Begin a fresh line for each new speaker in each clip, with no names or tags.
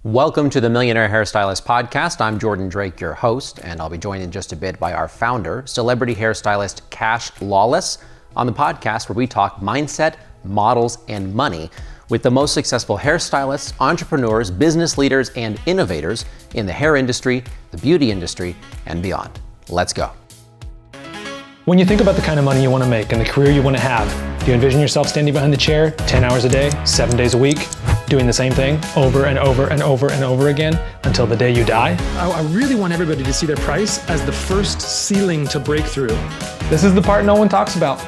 Welcome to the Millionaire Hairstylist Podcast. I'm Jordan Drake, your host, and I'll be joined in just a bit by our founder, celebrity hairstylist Cash Lawless, on the podcast where we talk mindset, models, and money with the most successful hairstylists, entrepreneurs, business leaders, and innovators in the hair industry, the beauty industry, and beyond. Let's go.
When you think about the kind of money you want to make and the career you want to have, do you envision yourself standing behind the chair 10 hours a day, 7 days a week, doing the same thing over and over and over and over again until the day you die?
I really want everybody to see their price as the first ceiling to break through.
This is the part no one talks about,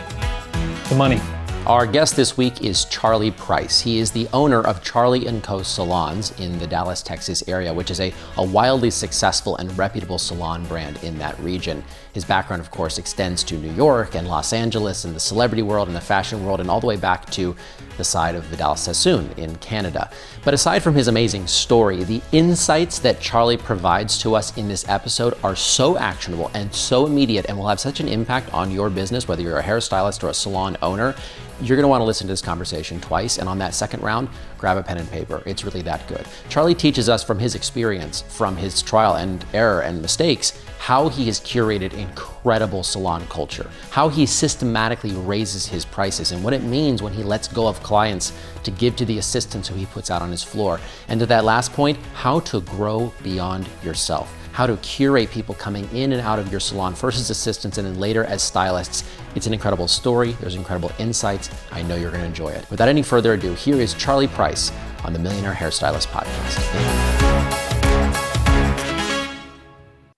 the money.
Our guest this week is Charlie Price. He is the owner of Charlie Co Salons in the Dallas, Texas area, which is a wildly successful and reputable salon brand in that region. His background, of course, extends to New York and Los Angeles and the celebrity world and the fashion world and all the way back to the side of Vidal Sassoon in Canada. But aside from his amazing story, the insights that Charlie provides to us in this episode are so actionable and so immediate and will have such an impact on your business, whether you're a hairstylist or a salon owner. You're going to want to listen to this conversation twice, and on that second round, grab a pen and paper. It's really that good. Charlie teaches us from his experience, from his trial and error and mistakes, how he has curated incredible salon culture, how he systematically raises his prices, and what it means when he lets go of clients to give to the assistants who he puts out on his floor. And to that last point, how to grow beyond yourself, how to curate people coming in and out of your salon, first as assistants and then later as stylists. It's an incredible story. There's incredible insights. I know you're going to enjoy it. Without any further ado, here is Charlie Price on the Millionaire Hairstylist Podcast.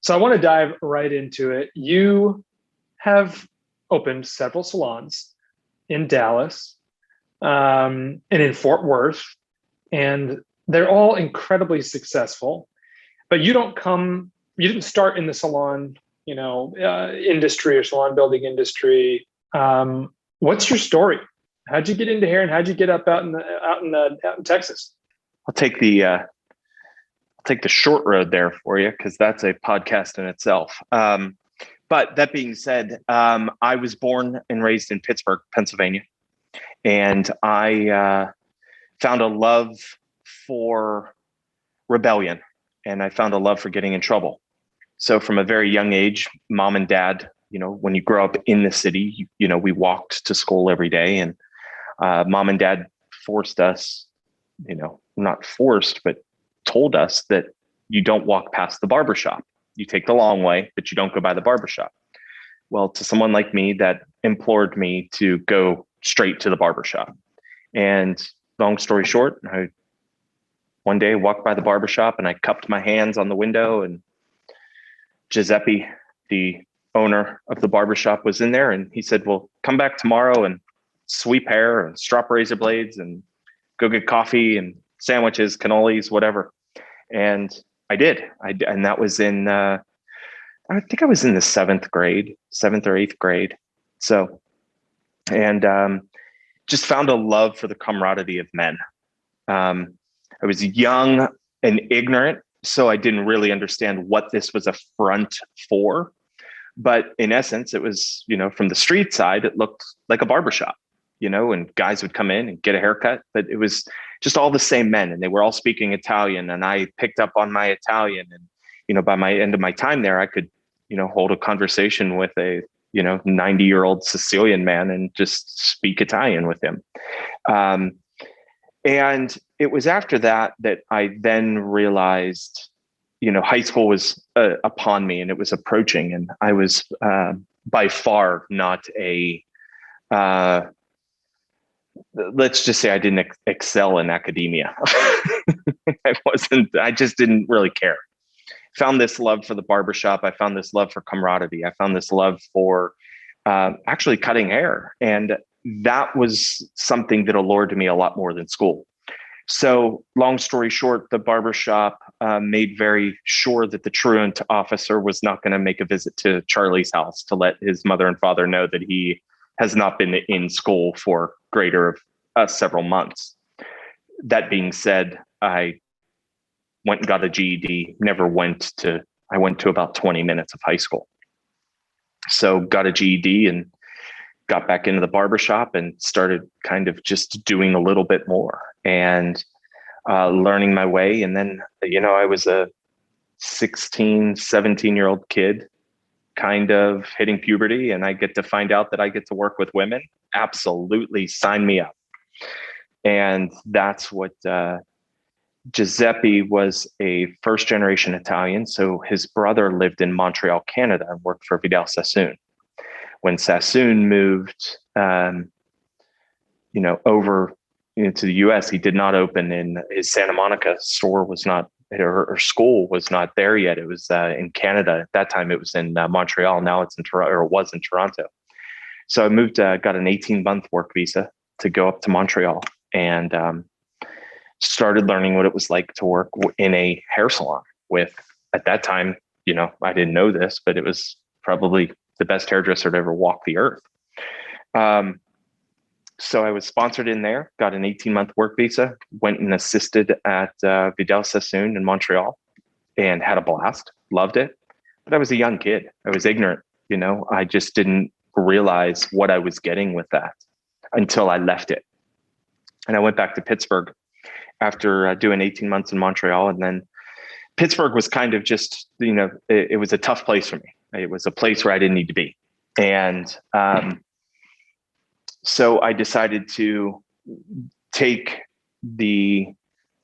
So I want to dive right into it. You have opened several salons in Dallas and in Fort Worth, and they're all incredibly successful. But you didn't start in the salon, industry or salon building industry. What's your story? How'd you get into hair, and how'd you get up out in Texas?
I'll take the short road there for you, because that's a podcast in itself. But that being said, I was born and raised in Pittsburgh, Pennsylvania, and I found a love for rebellion, and I found a love for getting in trouble. So from a very young age, mom and dad, when you grow up in the city, we walked to school every day, and mom and dad forced us, not forced, but told us that you don't walk past the barbershop. You take the long way, but you don't go by the barbershop. Well, to someone like me, that implored me to go straight to the barbershop. And long story short, I one day walked by the barbershop and I cupped my hands on the window, and Giuseppe, the owner of the barbershop, was in there, and he said, well, come back tomorrow and sweep hair and strop razor blades and go get coffee and sandwiches, cannolis, whatever. And I did. And that was in, I think I was in the seventh or eighth grade. So, and just found a love for the camaraderie of men. I was young and ignorant, so I didn't really understand what this was a front for. But in essence, it was, from the street side, it looked like a barbershop, and guys would come in and get a haircut, but it was just all the same men, and they were all speaking Italian, and I picked up on my Italian, and, by my end of my time there, I could, hold a conversation with a, 90-year-old Sicilian man and just speak Italian with him. And it was after that I then realized, high school was upon me, and it was approaching, and I was by far not let's just say I didn't excel in academia. I just didn't really care. Found this love for the barbershop. I found this love for camaraderie. I found this love for actually cutting hair. And that was something that allured me a lot more than school. So long story short, the barbershop made very sure that the truant officer was not going to make a visit to Charlie's house to let his mother and father know that he has not been in school for greater of several months. That being said, I went and got a GED, I went to about 20 minutes of high school. So got a GED and got back into the barbershop and started kind of just doing a little bit more. And learning my way. And then, I was a 16, 17-year-old kid kind of hitting puberty, and I get to find out that I get to work with women. Absolutely, sign me up. And that's what Giuseppe was a first generation Italian. So his brother lived in Montreal, Canada, and worked for Vidal Sassoon. When Sassoon moved, over to the US, he did not open in his Santa Monica store was not, or school was not there yet. It was in Canada. At that time, it was in Montreal. Now it's in Toronto, or it was in Toronto. So I moved, got an 18-month work visa to go up to Montreal, and started learning what it was like to work in a hair salon with, at that time, I didn't know this, but it was probably the best hairdresser to ever walk the earth. So I was sponsored in there, got an 18-month work visa, went and assisted at Vidal Sassoon in Montreal, and had a blast, loved it. But I was a young kid. I was ignorant, I just didn't realize what I was getting with that until I left it. And I went back to Pittsburgh after doing 18 months in Montreal. And then Pittsburgh was kind of just, it was a tough place for me. It was a place where I didn't need to be. And so I decided to take the,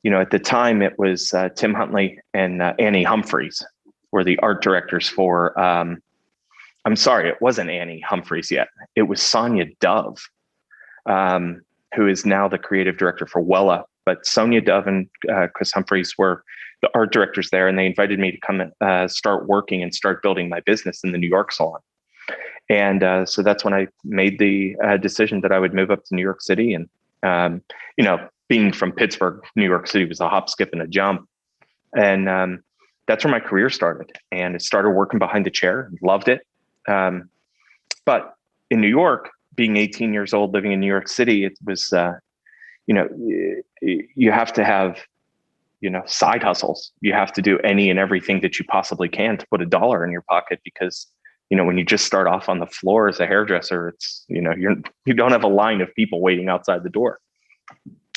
at the time it was Tim Huntley and Annie Humphreys were the art directors for, I'm sorry, it wasn't Annie Humphreys yet. It was Sonia Dove, who is now the creative director for Wella. But Sonia Dove and Chris Humphreys were the art directors there, and they invited me to come and start working and start building my business in the New York Salon. And so that's when I made the decision that I would move up to New York City. And, being from Pittsburgh, New York City was a hop, skip, and a jump. And that's where my career started. And it started working behind the chair, loved it. But in New York, being 18 years old, living in New York City, it was, you have to have, side hustles. You have to do any and everything that you possibly can to put a dollar in your pocket, because, when you just start off on the floor as a hairdresser, it's, you don't have a line of people waiting outside the door.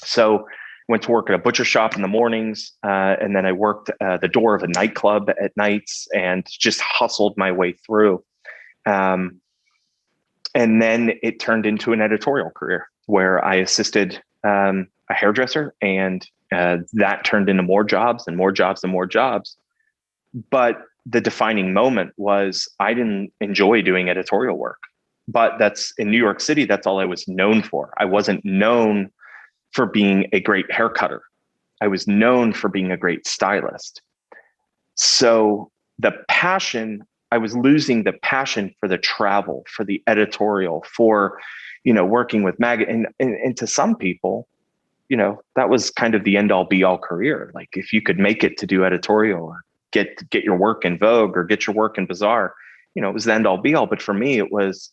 So went to work at a butcher shop in the mornings. And then I worked the door of a nightclub at nights and just hustled my way through. And then it turned into an editorial career where I assisted a hairdresser, and that turned into more jobs and more jobs and more jobs. But the defining moment was I didn't enjoy doing editorial work, but that's in New York City. That's all I was known for. I wasn't known for being a great hair cutter. I was known for being a great stylist. So I was losing the passion for the travel, for the editorial, for, working with and to some people, that was kind of the end all be all career. Like if you could make it to do editorial or get your work in Vogue or get your work in Bazaar, it was the end all be all. But for me, it was,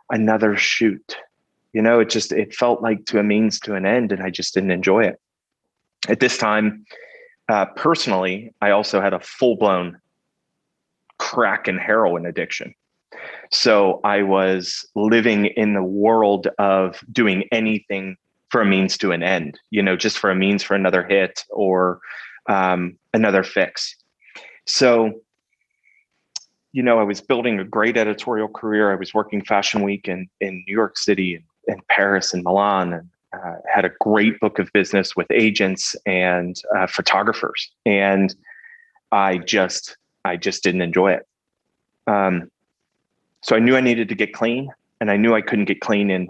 another shoot. It felt like to a means to an end, and I just didn't enjoy it. At this time, personally, I also had a full-blown crack and heroin addiction. So I was living in the world of doing anything for a means to an end, just for a means for another hit or another fix. So, I was building a great editorial career. I was working Fashion Week in New York City and Paris and Milan, and had a great book of business with agents and photographers. And I just didn't enjoy it. So I knew I needed to get clean, and I knew I couldn't get clean in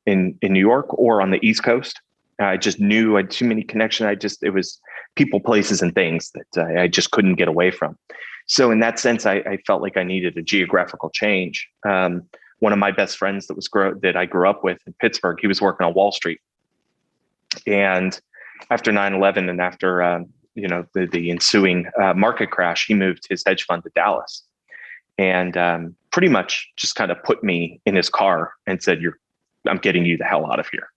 New York or on the East Coast. I just knew I had too many connections. It was people, places, and things that I just couldn't get away from. So in that sense, I felt like I needed a geographical change. One of my best friends that I grew up with in Pittsburgh, he was working on Wall Street. And after 9/11 and after, the ensuing market crash, he moved his hedge fund to Dallas, and pretty much just kind of put me in his car and said, I'm getting you the hell out of here.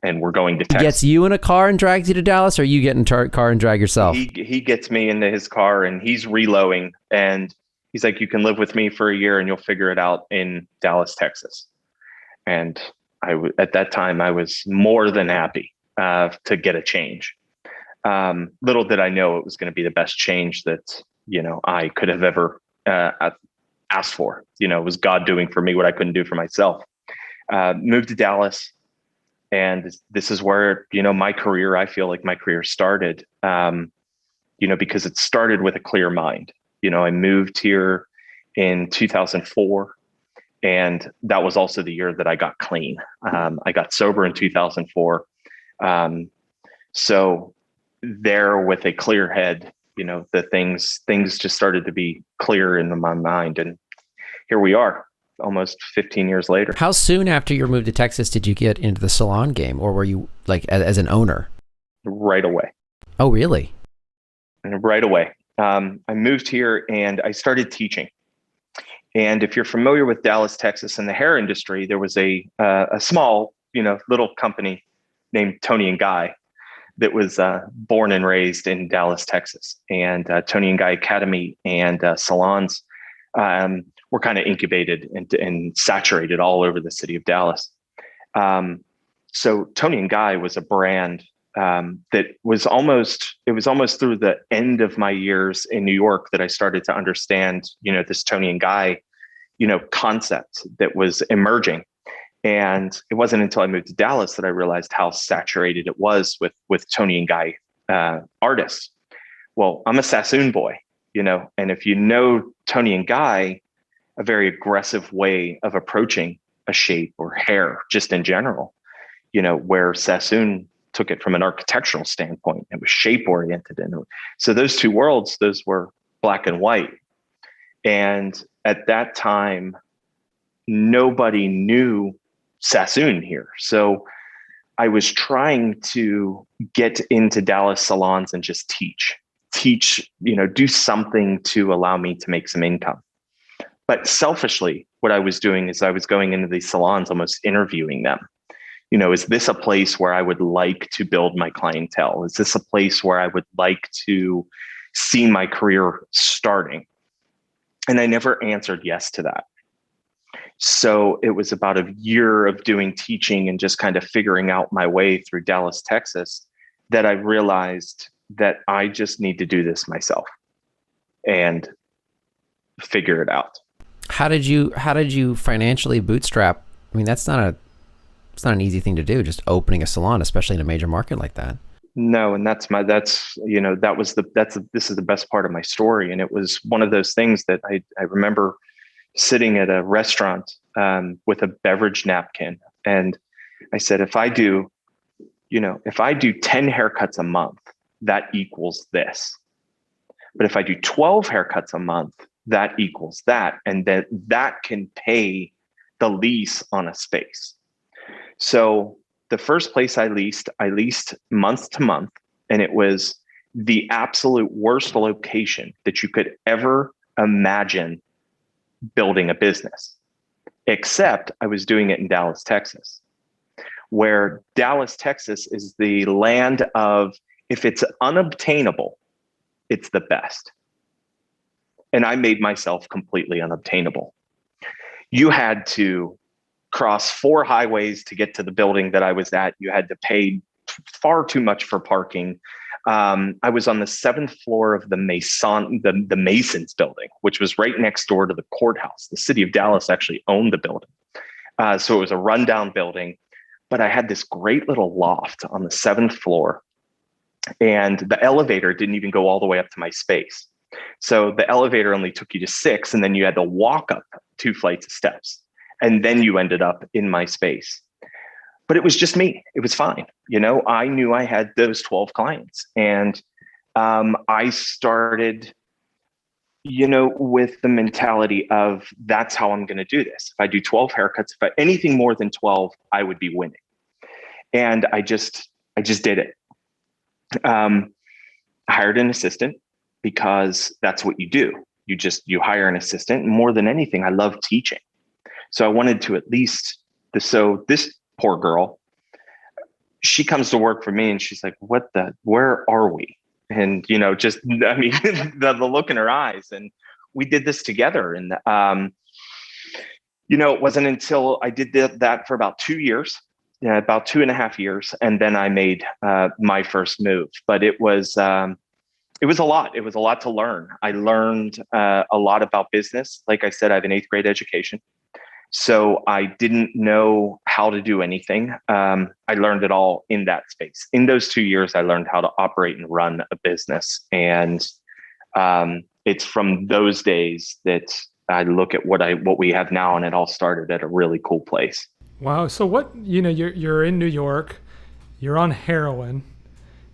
And we're going to Texas.
He gets you in a car and drags you to Dallas, or you get in a car and drag yourself?
He gets me into his car, and he's reloading, and he's like, you can live with me for a year and you'll figure it out in Dallas, Texas. And at that time I was more than happy. to get a change. Little did I know it was going to be the best change that, I could have ever asked for. It was God doing for me what I couldn't do for myself. Moved to Dallas. And this is where, I feel like my career started, because it started with a clear mind. I moved here in 2004, and that was also the year that I got clean. I got sober in 2004. So there, with a clear head, the things just started to be clear in my mind. And here we are, almost 15 years later.
How soon after your move to Texas did you get into the salon game, or were you like as an owner?
Right away.
Oh, really?
And right away. I moved here and I started teaching. And if you're familiar with Dallas, Texas, and the hair industry, there was a small, little company named Tony and Guy that was born and raised in Dallas, Texas. And Tony and Guy Academy and salons were kind of incubated and saturated all over the city of Dallas. So Tony and Guy was a brand that was almost through the end of my years in New York that I started to understand, this Tony and Guy, concept that was emerging. And it wasn't until I moved to Dallas that I realized how saturated it was with Tony and Guy artists. Well, I'm a Sassoon boy, and if you know Tony and Guy, a very aggressive way of approaching a shape or hair, just in general, where Sassoon took it from an architectural standpoint. It was shape oriented. And so those two worlds, those were black and white. And at that time, nobody knew Sassoon here. So I was trying to get into Dallas salons and just teach, do something to allow me to make some income. But selfishly, what I was doing is I was going into these salons, almost interviewing them. Is this a place where I would like to build my clientele? Is this a place where I would like to see my career starting? And I never answered yes to that. So it was about a year of doing teaching and just kind of figuring out my way through Dallas, Texas, that I realized that I just need to do this myself and figure it out.
How did you financially bootstrap? I mean, it's not an easy thing to do, just opening a salon, especially in a major market like that.
No. And this is the best part of my story. And it was one of those things that I remember sitting at a restaurant with a beverage napkin. And I said, if I do 10 haircuts a month, that equals this. But if I do 12 haircuts a month, that equals that. And that can pay the lease on a space. So the first place I leased month to month, and it was the absolute worst location that you could ever imagine building a business, except I was doing it in Dallas, Texas, where Dallas, Texas is the land of, if it's unobtainable, it's the best. And I made myself completely unobtainable. You had to cross 4 highways to get to the building that I was at. You had to pay far too much for parking. I was on the 7th floor of the Masons building, which was right next door to the courthouse. The city of Dallas actually owned the building. So it was a rundown building, but I had this great little loft on the 7th floor, and the elevator didn't even go all the way up to my space. So the elevator only took you to 6, and then you had to walk up 2 flights of steps. And then you ended up in my space. But it was just me. It was fine. I knew I had those 12 clients. And I started, with the mentality of, that's how I'm going to do this. If I do 12 haircuts, if anything more than 12, I would be winning. And I just did it. I hired an assistant because that's what you do. You hire an assistant. And more than anything, I love teaching. So I wanted to at least, so this poor girl, she comes to work for me and she's like, where are we? And, the look in her eyes, and we did this together. And, it wasn't until I did that for about 2 years. yeah, about 2.5 years. And then I made my first move, but it was a lot. It was a lot to learn. I learned a lot about business. Like I said, I have an 8th grade education. So I didn't know how to do anything. I learned it all in that space. In those 2 years, I learned how to operate and run a business. And it's from those days that I look at what we have now, and it all started at a really cool place.
Wow. So you're in New York, you're on heroin.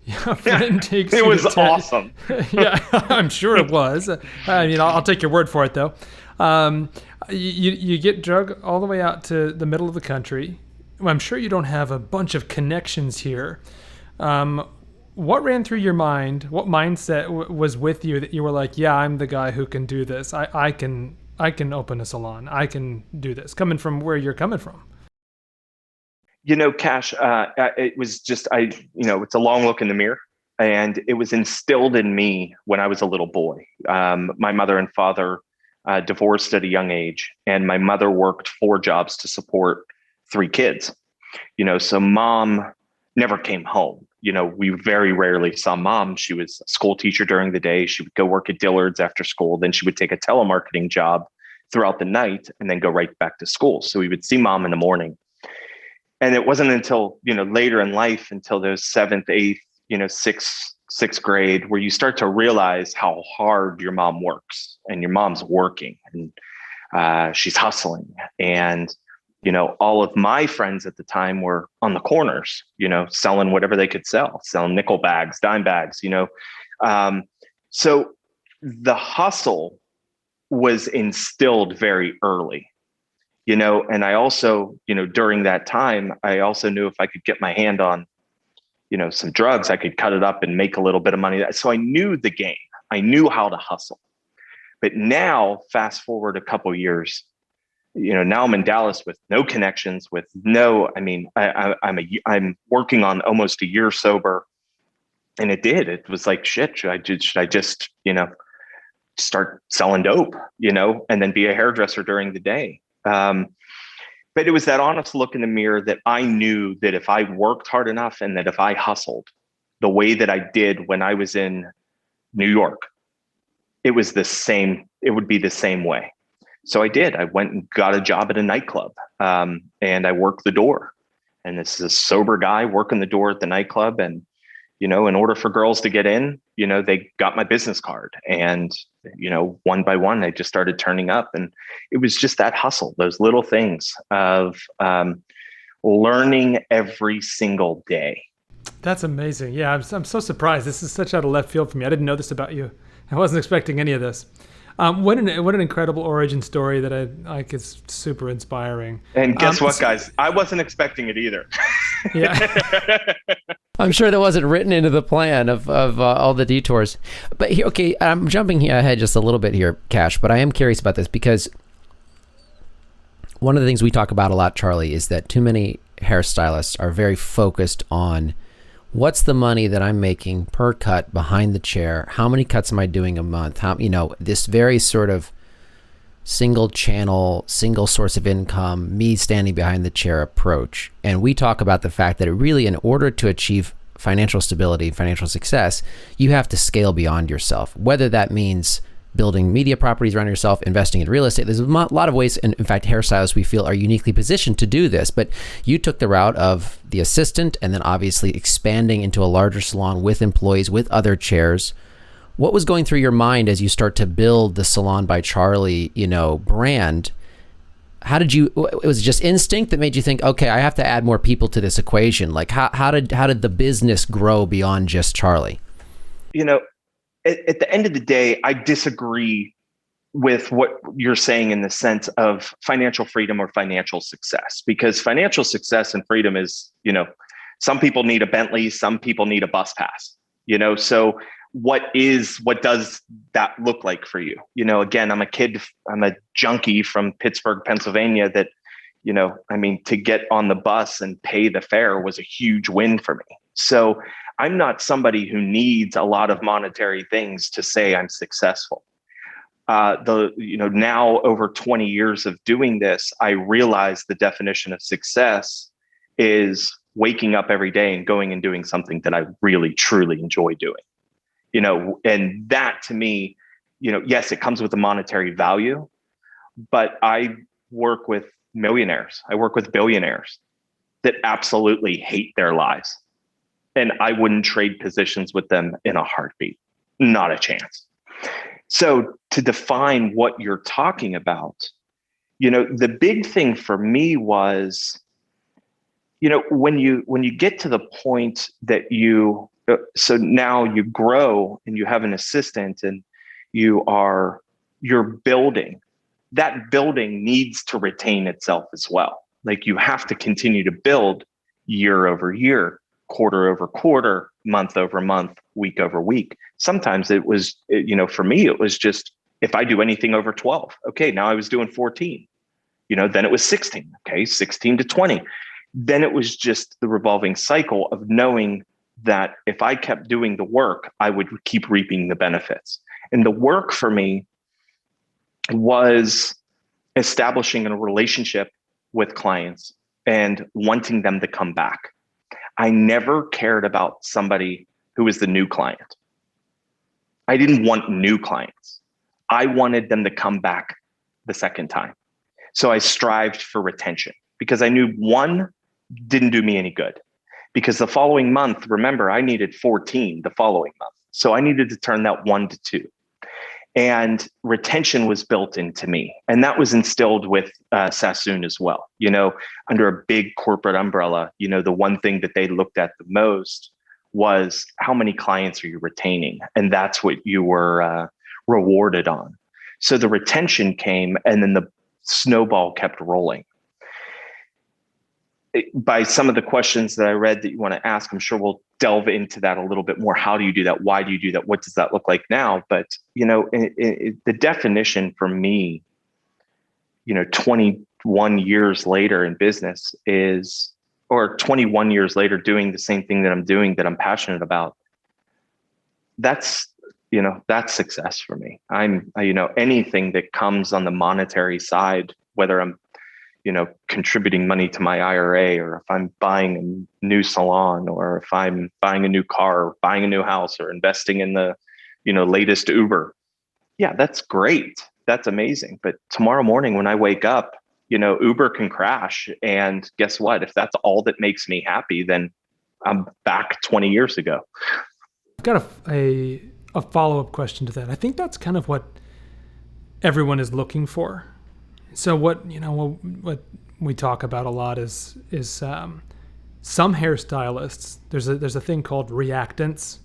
Your friend takes
it
you
was
to
awesome.
Yeah, I'm sure it was. I mean, I'll take your word for it, though. You get drug all the way out to the middle of the country. Well, I'm sure you don't have a bunch of connections here. What ran through your mind? What mindset was with you that you were like, yeah, I'm the guy who can do this. I can open a salon. I can do this. Coming from where you're coming from.
Cash, it was just, it's a long look in the mirror, and it was instilled in me when I was a little boy. My mother and father divorced at a young age, and my mother worked 4 jobs to support 3 kids. So mom never came home. We very rarely saw mom. She was a school teacher during the day. She would go work at Dillard's after school. Then she would take a telemarketing job throughout the night and then go right back to school. So we would see mom in the morning. And it wasn't until, later in life, until those 7th, 8th, sixth grade, where you start to realize how hard your mom works, and your mom's working, and she's hustling. And, all of my friends at the time were on the corners, selling whatever they could sell, selling nickel bags, dime bags, so the hustle was instilled very early. And I also, during that time, I also knew if I could get my hand on, some drugs, I could cut it up and make a little bit of money. So I knew the game. I knew how to hustle. But now, fast forward a couple of years, now I'm in Dallas with no connections, with no, I'm working on almost a year sober. And it was like, shit, should I just, start selling dope, and then be a hairdresser during the day. But it was that honest look in the mirror that I knew that if I worked hard enough, and that if I hustled the way that I did when I was in New York, it would be the same way. So I did. I went and got a job at a nightclub, and I worked the door. And this is a sober guy working the door at the nightclub. And, in order for girls to get in, they got my business card, and, one by one, I just started turning up. And it was just that hustle, those little things of learning every single day.
That's amazing. Yeah, I'm so surprised. This is such out of left field for me. I didn't know this about you. I wasn't expecting any of this. What an incredible origin story that I like. Is super inspiring.
And guess what, guys? I wasn't expecting it either.
Yeah.
I'm sure that wasn't written into the plan of all the detours. But here, okay, I'm jumping ahead just a little bit here, Cash, but I am curious about this because one of the things we talk about a lot, Charlie, is that too many hairstylists are very focused on what's the money that I'm making per cut behind the chair? How many cuts am I doing a month? This very sort of single channel, single source of income, me standing behind the chair approach. And we talk about the fact that in order to achieve financial stability, financial success, you have to scale beyond yourself, whether that means building media properties around yourself, investing in real estate. There's a lot of ways, and in fact, hairstylists we feel are uniquely positioned to do this. But you took the route of the assistant, and then obviously expanding into a larger salon with employees, with other chairs. What was going through your mind as you start to build the Salon by Charlie, brand? How did you? It was just instinct that made you think, okay, I have to add more people to this equation. Like, how did the business grow beyond just Charlie?
At the end of the day, I disagree with what you're saying in the sense of financial freedom or financial success, because financial success and freedom is, some people need a Bentley, some people need a bus pass, so what does that look like for you? Again, I'm a junkie from Pittsburgh, Pennsylvania that, to get on the bus and pay the fare was a huge win for me. So I'm not somebody who needs a lot of monetary things to say I'm successful. Now over 20 years of doing this, I realize the definition of success is waking up every day and going and doing something that I really, truly enjoy doing. And that to me, yes, it comes with a monetary value, but I work with millionaires. I work with billionaires that absolutely hate their lives. And I wouldn't trade positions with them in a heartbeat. Not a chance. So to define what you're talking about, the big thing for me was, when you get to the point that so now you grow and you have an assistant and you're building, that building needs to retain itself as well. Like you have to continue to build year over year, quarter over quarter, month over month, week over week. Sometimes it was, for me, it was just, if I do anything over 12, okay, now I was doing 14, then it was 16, okay, 16 to 20. Then it was just the revolving cycle of knowing that if I kept doing the work, I would keep reaping the benefits. And the work for me was establishing a relationship with clients and wanting them to come back. I never cared about somebody who was the new client. I didn't want new clients. I wanted them to come back the second time. So I strived for retention because I knew one didn't do me any good. Because the following month, remember, I needed 14 the following month. So I needed to turn that 1 to 2. And retention was built into me. And that was instilled with Sassoon as well. Under a big corporate umbrella, the one thing that they looked at the most was how many clients are you retaining? And that's what you were rewarded on. So the retention came and then the snowball kept rolling. By some of the questions that I read that you want to ask, I'm sure we'll delve into that a little bit more. How do you do that? Why do you do that? What does that look like now? But, the definition for me, 21 years later in business or 21 years later doing the same thing that I'm doing that I'm passionate about, that's success for me. Anything that comes on the monetary side, whether I'm contributing money to my IRA, or if I'm buying a new salon, or if I'm buying a new car, or buying a new house, or investing in the, latest Uber. Yeah, that's great. That's amazing. But tomorrow morning when I wake up, Uber can crash. And guess what? If that's all that makes me happy, then I'm back 20 years ago.
I've got a follow-up question to that. I think that's kind of what everyone is looking for. So what we talk about a lot is some hairstylists, there's a thing called reactance,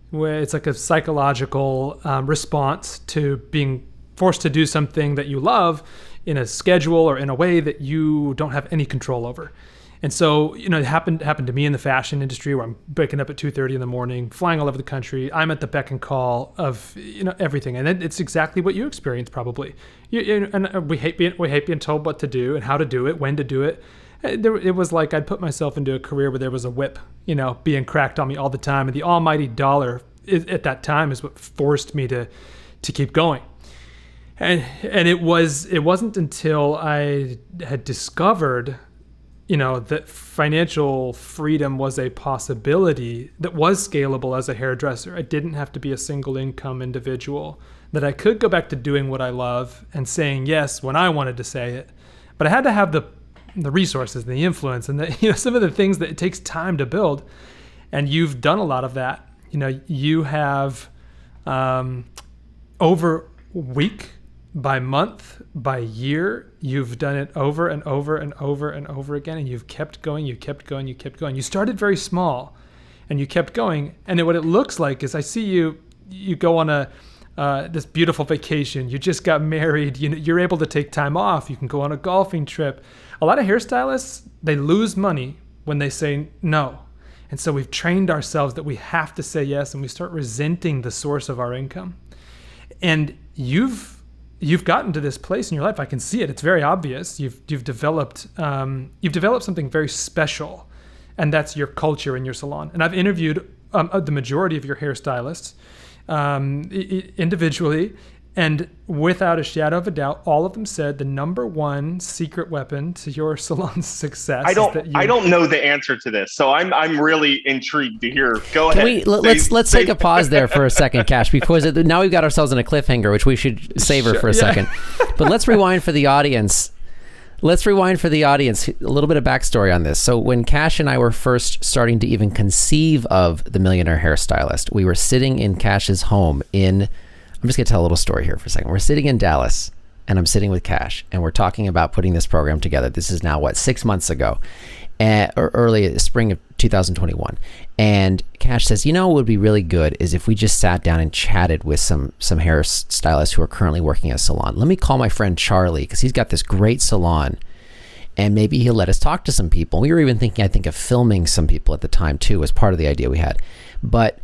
where it's like a psychological response to being forced to do something that you love in a schedule or in a way that you don't have any control over. And so, it happened to me in the fashion industry where I'm waking up at 2:30 in the morning, flying all over the country. I'm at the beck and call of, everything. And it's exactly what you experienced probably. And we hate being told what to do and how to do it, when to do it. It was like I'd put myself into a career where there was a whip, being cracked on me all the time. And the almighty dollar at that time is what forced me to keep going. And it wasn't until I had discovered that financial freedom was a possibility that was scalable as a hairdresser. I didn't have to be a single income individual, that I could go back to doing what I love and saying yes when I wanted to say it. But I had to have the resources and the influence and some of the things that it takes time to build. And you've done a lot of that. You have over week by month, by year, you've done it over and over and over and over again, and you've kept going, you kept going, you kept going. You started very small, and you kept going. And what it looks like is I see you go on this beautiful vacation. You just got married. You're able to take time off. You can go on a golfing trip. A lot of hairstylists, they lose money when they say no. And so we've trained ourselves that we have to say yes, and we start resenting the source of our income. And you've gotten to this place in your life. I can see it. It's very obvious. You've developed something very special, and that's your culture in your salon. And I've interviewed the majority of your hairstylists individually, And without a shadow of a doubt, all of them said the number one secret weapon to your salon's success.
I don't know the answer to this, so I'm really intrigued to hear. Go ahead.
Let's take a pause there for a second, Cash, because now we've got ourselves in a cliffhanger, which we should savor for a second. But let's rewind for the audience. A little bit of backstory on this. So when Cash and I were first starting to even conceive of the Millionaire Hairstylist, we were sitting in Cash's home I'm just going to tell a little story here for a second. We're sitting in Dallas, and I'm sitting with Cash, and we're talking about putting this program together. This is now, 6 months ago, or early spring of 2021. And Cash says, what would be really good is if we just sat down and chatted with some hairstylists who are currently working at a salon. Let me call my friend Charlie, because he's got this great salon, and maybe he'll let us talk to some people. We were even thinking, I think, of filming some people at the time, too, as part of the idea we had. But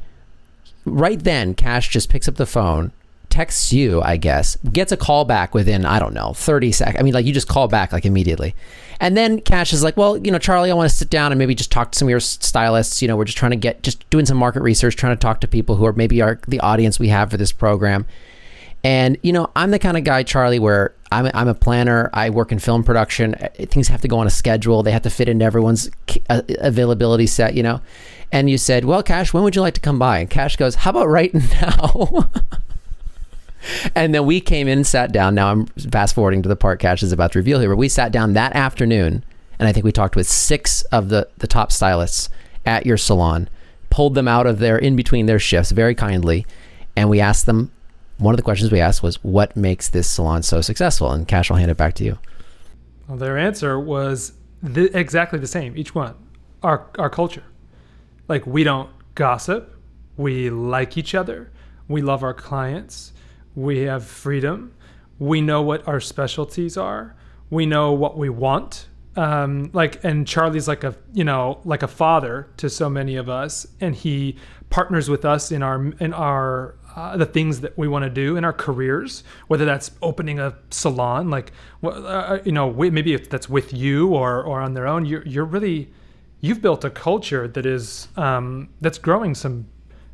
right then, Cash just picks up the phone, texts you, I guess, gets a call back within, 30 seconds. I mean, you just call back immediately. And then Cash is like, well, Charlie, I want to sit down and maybe just talk to some of your stylists. We're just trying to just doing some market research, trying to talk to people who are maybe the audience we have for this program. And, I'm the kind of guy, Charlie, where I'm a planner. I work in film production. Things have to go on a schedule. They have to fit into everyone's availability set, And you said, well, Cash, when would you like to come by? And Cash goes, how about right now? And then we came in and sat down. Now I'm fast forwarding to the part Cash is about to reveal here, but we sat down that afternoon, and I think we talked with 6 of the top stylists at your salon, pulled them out of in between their shifts very kindly, and we asked them, one of the questions we asked was, what makes this salon so successful? And Cash, I'll hand it back to you.
Well, their answer was exactly the same, each one. Our culture. We don't gossip. We like each other. We love our clients. We have freedom. We know what our specialties are. We know what we want. And Charlie's like a father to so many of us, and he partners with us in our the things that we want to do in our careers, whether that's opening a salon, maybe if that's with you or on their own. You've built a culture that is that's growing some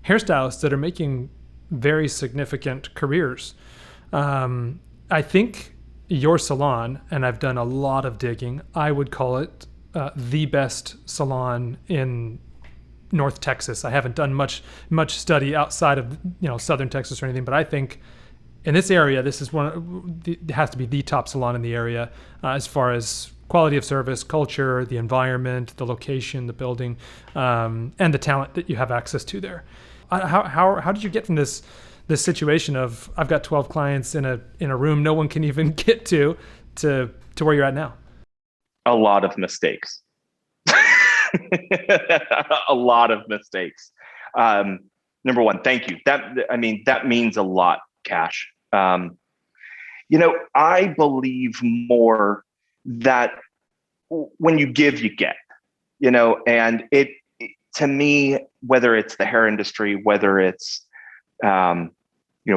hairstylists that are making very significant careers. I think your salon, and I've done a lot of digging, I would call it the best salon in North Texas. I haven't done much study outside of Southern Texas or anything, but I think in this area, this is it has to be the top salon in the area as far as quality of service, culture, the environment, the location, the building, and the talent that you have access to there. How did you get from this situation of I've got 12 clients in a room no one can even get to where you're at now?
A lot of mistakes. A lot of mistakes. Number one, thank you. That means a lot, Cash. I believe more that when you give, you get, and it to me, whether it's the hair industry, whether it's,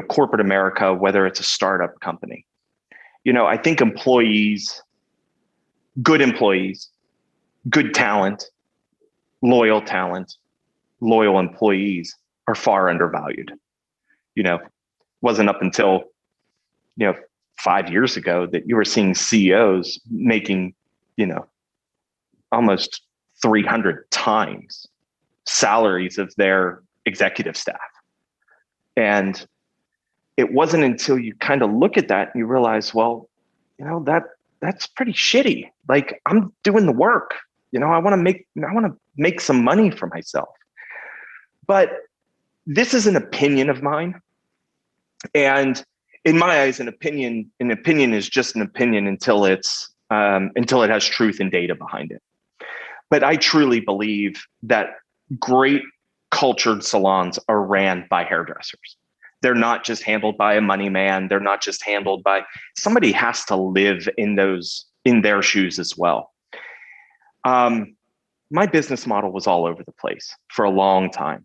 corporate America, whether it's a startup company, I think good employees, good talent, loyal employees are far undervalued. Wasn't up until, 5 years ago that you were seeing CEOs making, almost 300 times salaries of their executive staff. And it wasn't until you kind of look at that and you realize, well, that's pretty shitty. I'm doing the work, I want to make some money for myself. But this is an opinion of mine. And in my eyes, an opinion is just an opinion until it has truth and data behind it. But I truly believe that great cultured salons are ran by hairdressers. They're not just handled by a money man. They're not just handled by somebody has to live in their shoes as well. My business model was all over the place for a long time.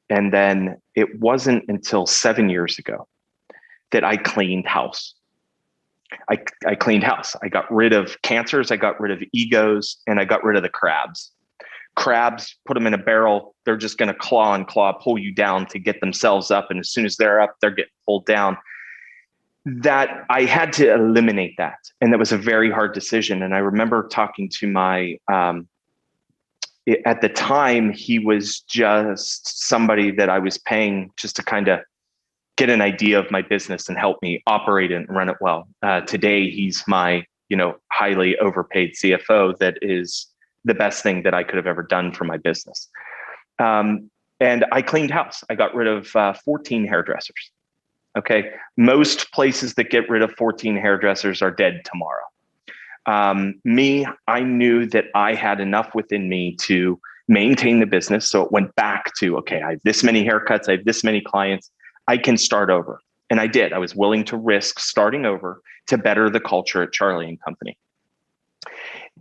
And then it wasn't until 7 years ago that I cleaned house. I cleaned house. I got rid of cancers. I got rid of egos, and I got rid of the crabs. Crabs, put them in a barrel. They're just going to claw, pull you down to get themselves up. And as soon as they're up, they're getting pulled down. that I had to eliminate that. And that was a very hard decision. And I remember talking to my, at the time, he was just somebody that I was paying just to kind of get an idea of my business and help me operate it and run it well. Today, he's my, highly overpaid CFO. That is the best thing that I could have ever done for my business. And I cleaned house. I got rid of 14 hairdressers. Okay. Most places that get rid of 14 hairdressers are dead tomorrow. I knew that I had enough within me to maintain the business. So it went back to, okay, I have this many haircuts. I have this many clients. I can start over. And I did. I was willing to risk starting over to better the culture at Charlie and Company.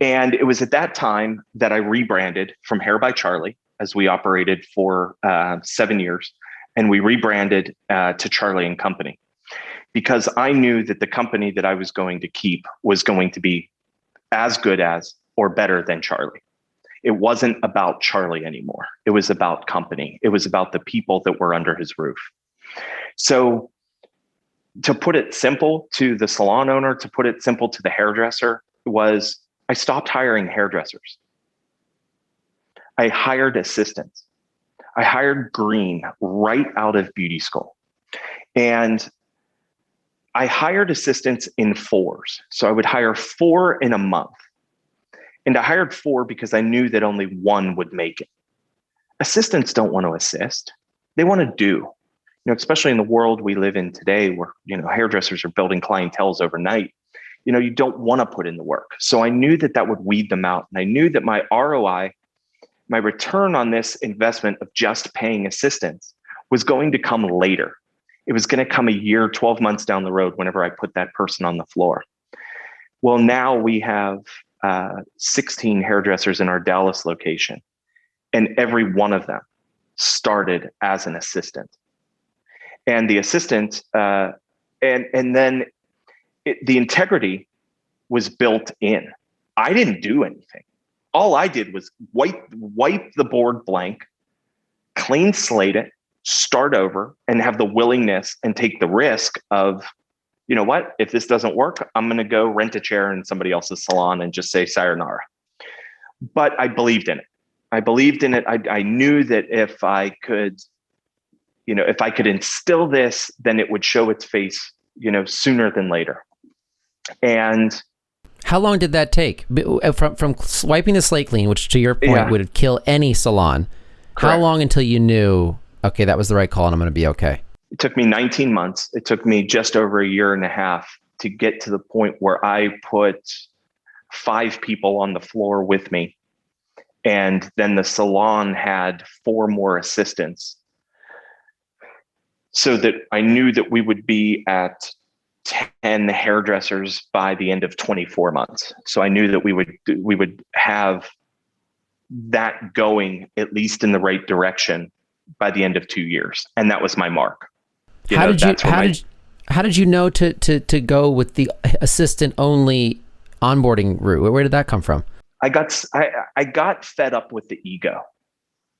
And it was at that time that I rebranded from Hair by Charlie, as we operated for 7 years. And we rebranded to Charlie and Company, because I knew that the company that I was going to keep was going to be as good as or better than Charlie. It wasn't about Charlie anymore. It was about company. It was about the people that were under his roof. So to put it simple to the salon owner, to put it simple to the hairdresser, was I stopped hiring hairdressers. I hired assistants. I hired green right out of beauty school. And I hired assistants in 4s. So I would hire 4 in a month. And I hired 4 because I knew that only 1 would make it. Assistants don't want to assist. They want to do. Especially in the world we live in today, where hairdressers are building clienteles overnight. You don't want to put in the work. So I knew that would weed them out. And I knew that my ROI, my return on this investment of just paying assistants, was going to come later. It was going to come a year, 12 months down the road whenever I put that person on the floor. Well, now we have 16 hairdressers in our Dallas location, and every one of them started as an assistant. And the assistant, and then the integrity was built in. I didn't do anything. All I did was wipe the board blank, clean slate it, start over, and have the willingness and take the risk of, if this doesn't work, I'm going to go rent a chair in somebody else's salon and just say sayonara. But I believed in it. I knew that if I could instill this, then it would show its face, sooner than later. And
how long did that take? From wiping the slate clean, which to your point would kill any salon. Correct. How long until you knew, okay, that was the right call and I'm going to be okay?
It took me 19 months. It took me just over a year and a half to get to the point where I put 5 people on the floor with me. And then the salon had 4 more assistants. So that I knew that we would be at 10 hairdressers by the end of 24 months. So I knew that we would have that going at least in the right direction by the end of 2 years. And that was my mark.
How did you know to go with the assistant only onboarding route? Where did that come from?
I got fed up with the ego.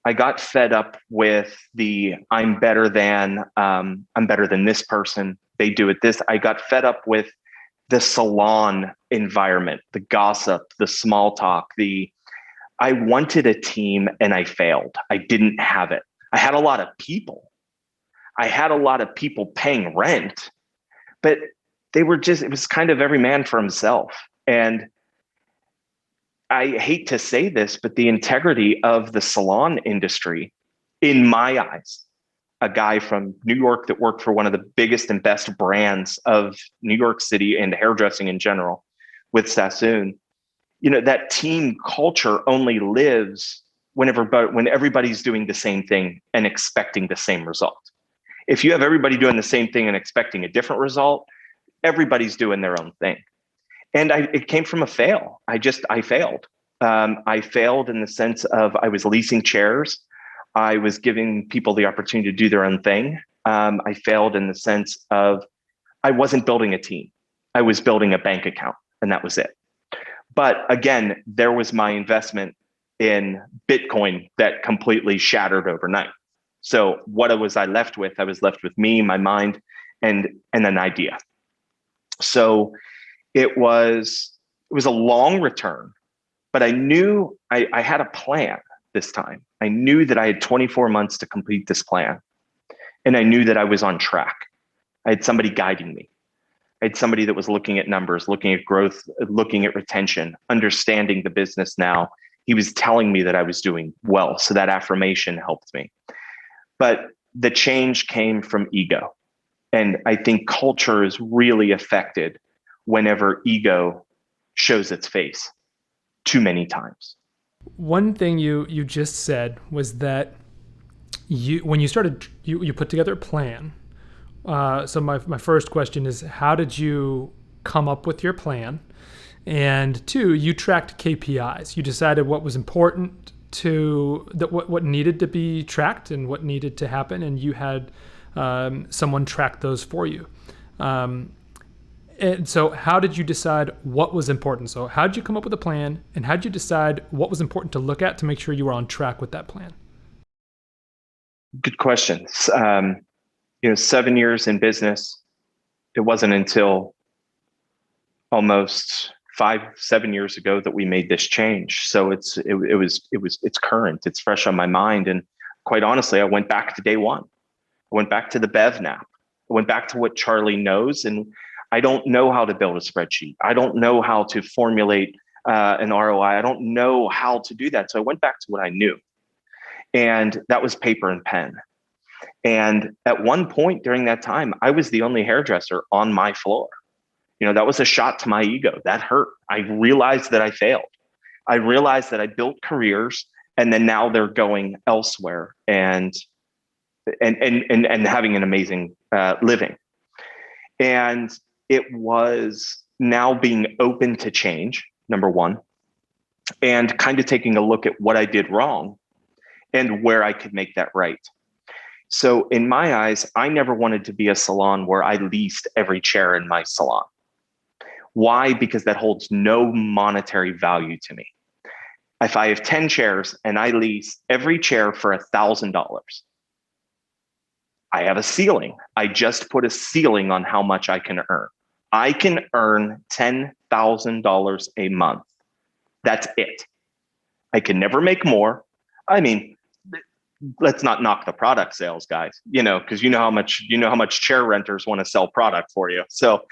I got fed up with the I'm better than this person. They do it this. I got fed up with the salon environment, the gossip, the small talk. I wanted a team and I failed. I didn't have it. I had a lot of people. I had a lot of people paying rent, but it was kind of every man for himself. And I hate to say this, but the integrity of the salon industry, in my eyes, a guy from New York that worked for one of the biggest and best brands of New York City and hairdressing in general with Sassoon, that team culture only lives when everybody's doing the same thing and expecting the same result. If you have everybody doing the same thing and expecting a different result, everybody's doing their own thing. And it came from a fail. I failed. I failed in the sense of I was leasing chairs. I was giving people the opportunity to do their own thing. I failed in the sense of I wasn't building a team. I was building a bank account, and that was it. But again, there was my investment in Bitcoin that completely shattered overnight. So what was I left with? I was left with me, my mind, and an idea. So it was a long return, but I knew I had a plan this time. I knew that I had 24 months to complete this plan. And I knew that I was on track. I had somebody guiding me. I had somebody that was looking at numbers, looking at growth, looking at retention, understanding the business now. He was telling me that I was doing well. So that affirmation helped me. But the change came from ego. And I think culture is really affected whenever ego shows its face too many times.
One thing you just said was that when you started, you put together a plan. So my first question is, how did you come up with your plan? And two, you tracked KPIs. You decided what was important what needed to be tracked and what needed to happen, and you had someone track those for you. And so how did you decide what was important? So how did you come up with a plan, and how did you decide what was important to look at to make sure you were on track with that plan?
Good questions. 7 years in business, it wasn't until almost 5-7 years ago that we made this change. So it's current. It's fresh on my mind. And quite honestly, I went back to day one. I went back to the Bev nap. I went back to what Charlie knows. And I don't know how to build a spreadsheet. I don't know how to formulate an ROI. I don't know how to do that. So I went back to what I knew. And that was paper and pen. And at one point during that time, I was the only hairdresser on my floor. That was a shot to my ego. That hurt. I realized that I failed. I realized that I built careers, and then now they're going elsewhere and having an amazing living. And it was now being open to change, number one, and kind of taking a look at what I did wrong and where I could make that right. So in my eyes, I never wanted to be a salon where I leased every chair in my salon. Why? Because that holds no monetary value to me. If I have 10 chairs and I lease every chair for $1,000, I have a ceiling. I just put a ceiling on how much I can earn. I can earn $10,000 a month. That's it. I can never make more. I mean, let's not knock the product sales, guys, because you know how much chair renters want to sell product for you. So,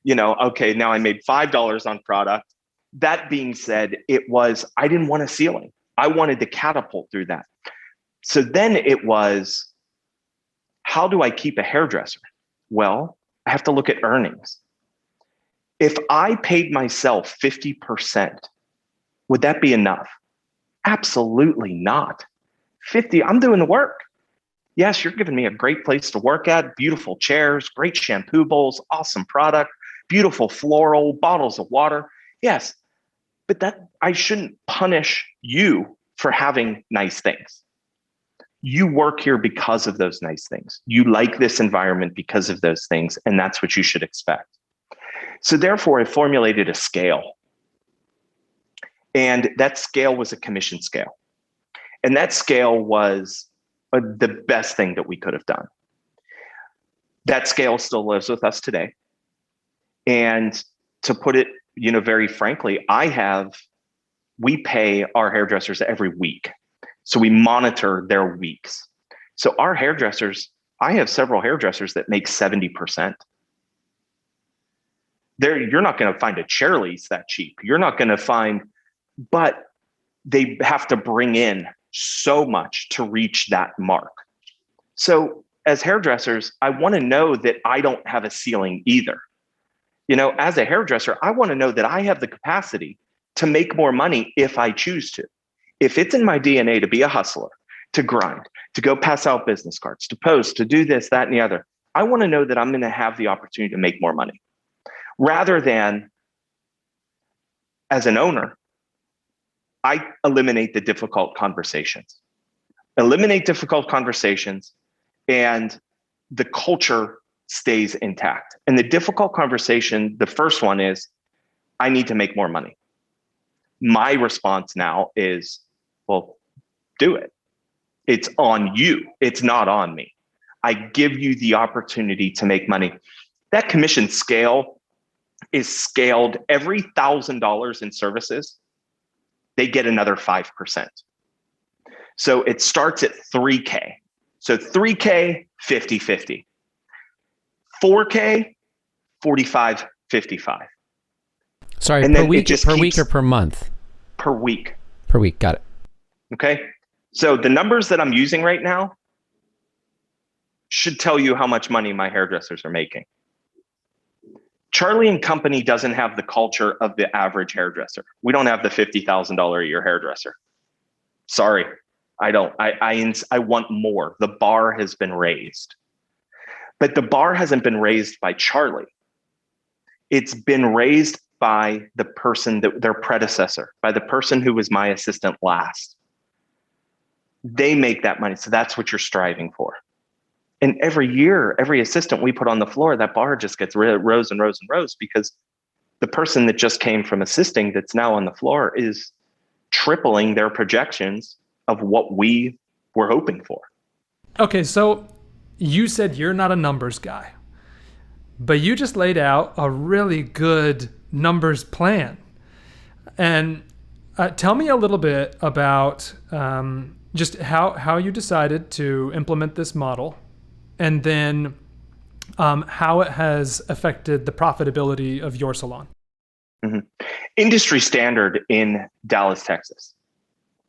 okay, now I made $5 on product. That being said, I didn't want a ceiling. I wanted to catapult through that. So then it was, how do I keep a hairdresser? Well, I have to look at earnings. If I paid myself 50%, would that be enough? Absolutely not. 50, I'm doing the work. Yes, you're giving me a great place to work at, beautiful chairs, great shampoo bowls, awesome product, beautiful floral, bottles of water. Yes, but that I shouldn't punish you for having nice things. You work here because of those nice things. You like this environment because of those things, and that's what you should expect. So therefore, I formulated a scale. And that scale was a commission scale. And that scale was the best thing that we could have done. That scale still lives with us today. And to put it, very frankly, we pay our hairdressers every week. So we monitor their weeks. So our hairdressers, I have several hairdressers that make 70%. You're not going to find a chair lease that cheap. You're not going to find, but they have to bring in so much to reach that mark. So as hairdressers, I want to know that I don't have a ceiling either. As a hairdresser, I want to know that I have the capacity to make more money if I choose to. If it's in my DNA to be a hustler, to grind, to go pass out business cards, to post, to do this, that, and the other, I want to know that I'm going to have the opportunity to make more money. Rather than, as an owner, I eliminate the difficult conversations. Eliminate difficult conversations, and the culture stays intact. And the difficult conversation, the first one is, I need to make more money. My response now is, well, do it. It's on you. It's not on me. I give you the opportunity to make money. That commission scale is scaled every $1,000 in services, they get another 5%. So it starts at 3K. So 3K, 50-50. 4K, 45-55.
Sorry,
And
per
then
week,
per
week or per month?
Per week.
Per week, got it.
Okay. So the numbers that I'm using right now should tell you how much money my hairdressers are making. Charlie and Company doesn't have the culture of the average hairdresser. We don't have the $50,000 a year hairdresser. Sorry, I don't. I want more. The bar has been raised. But the bar hasn't been raised by Charlie. It's been raised by the person, their predecessor, by the person who was my assistant last. They make that money. So that's what you're striving for. And every year, every assistant we put on the floor, that bar just gets rows and rows and rows, because the person that just came from assisting that's now on the floor is tripling their projections of what we were hoping for.
Okay, so you said you're not a numbers guy, but you just laid out a really good numbers plan. And tell me a little bit about just how you decided to implement this model, and then how it has affected the profitability of your salon.
Mm-hmm. Industry standard in Dallas, Texas,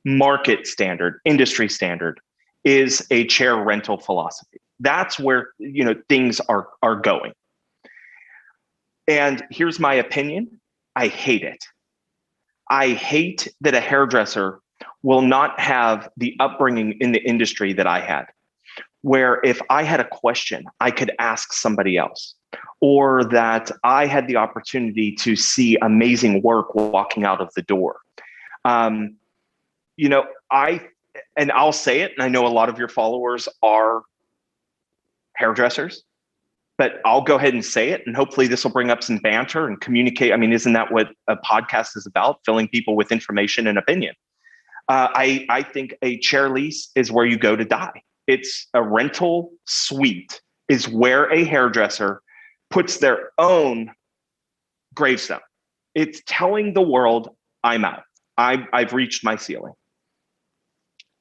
market standard, industry standard is a chair rental philosophy. That's where, things are going. And here's my opinion. I hate it. I hate that a hairdresser will not have the upbringing in the industry that I had, where if I had a question, I could ask somebody else, or that I had the opportunity to see amazing work walking out of the door. I'll say it, and I know a lot of your followers are hairdressers, but I'll go ahead and say it, and hopefully this will bring up some banter and communicate. I mean, isn't that what a podcast is about? Filling people with information and opinion. I think a chair lease is where you go to die. It's a rental suite is where a hairdresser puts their own gravestone. It's telling the world, I'm out. I've reached my ceiling.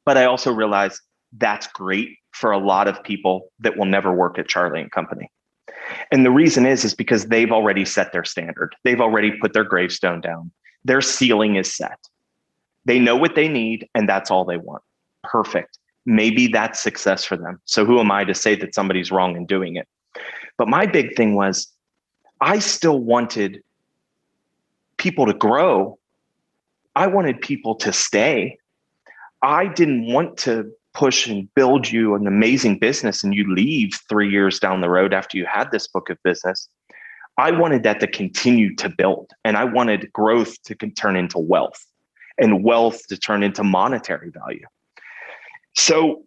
But I also realize that's great for a lot of people that will never work at Charlie and Company. And the reason is because they've already set their standard. They've already put their gravestone down. Their ceiling is set. They know what they need, and that's all they want. Perfect. Maybe that's success for them. So who am I to say that somebody's wrong in doing it? But my big thing was, I still wanted people to grow. I wanted people to stay. I didn't want to push and build you an amazing business and you leave 3 years down the road after you had this book of business. I wanted that to continue to build, and I wanted growth to turn into wealth, and wealth to turn into monetary value. So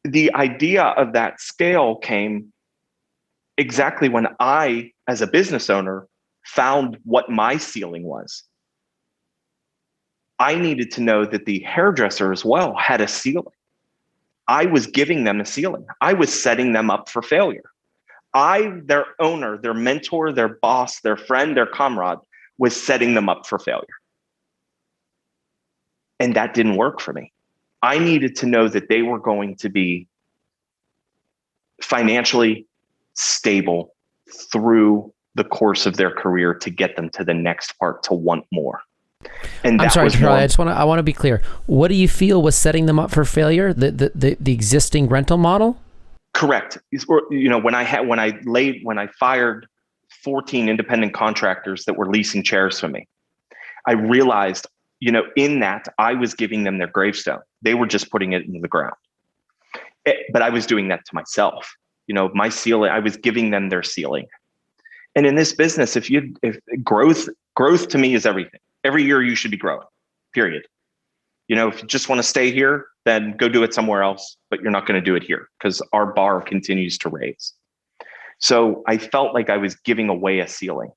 the idea of that scale came exactly when I, as a business owner, found what my ceiling was. I needed to know that the hairdresser as well had a ceiling. I was giving them a ceiling. I was setting them up for failure. Their owner, their mentor, their boss, their friend, their comrade, was setting them up for failure. And that didn't work for me. I needed to know that they were going to be financially stable through the course of their career to get them to the next part, to want more. And
I'm sorry, Charlie, I want to be clear. What do you feel was setting them up for failure? The existing rental model?
Correct. When I fired 14 independent contractors that were leasing chairs from me, I realized, in that I was giving them their gravestone. They were just putting it into the ground. But I was doing that to myself. My ceiling, I was giving them their ceiling. And in this business, if growth to me is everything. Every year you should be growing, period. If you just want to stay here, then go do it somewhere else, but you're not going to do it here because our bar continues to raise. So I felt like I was giving away a ceiling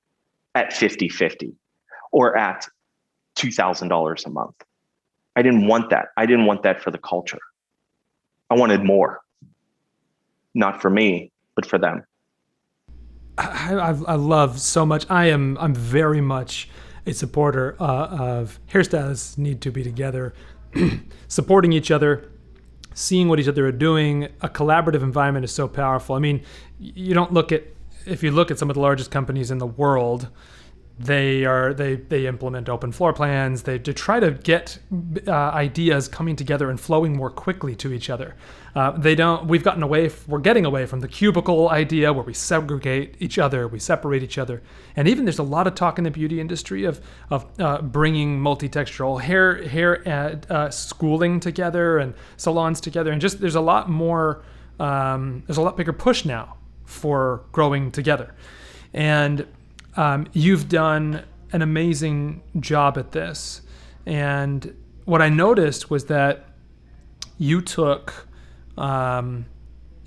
at 50-50 or at $2,000 a month. I didn't want that. I didn't want that for the culture. I wanted more, not for me, but for them.
I love so much. I'm very much a supporter of hairstylists need to be together, supporting each other, seeing what each other are doing. A collaborative environment is so powerful. I mean, if you look at some of the largest companies in the world, they implement open floor plans. They try to get ideas coming together and flowing more quickly to each other. We're getting away from the cubicle idea where we segregate each other, we separate each other. And even there's a lot of talk in the beauty industry of bringing multi-textural hair schooling together and salons together. And just there's a lot bigger push now for growing together. And you've done an amazing job at this. And what I noticed was that you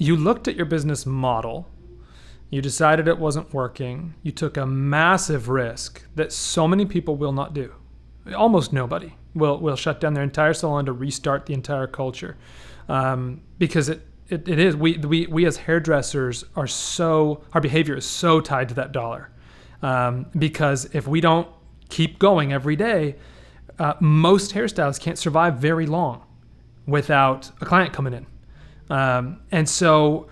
looked at your business model, you decided it wasn't working, you took a massive risk that so many people will not do. Almost nobody will shut down their entire salon to restart the entire culture. Because we as hairdressers our behavior is so tied to that dollar. Because if we don't keep going every day, most hairstylists can't survive very long without a client coming in. And so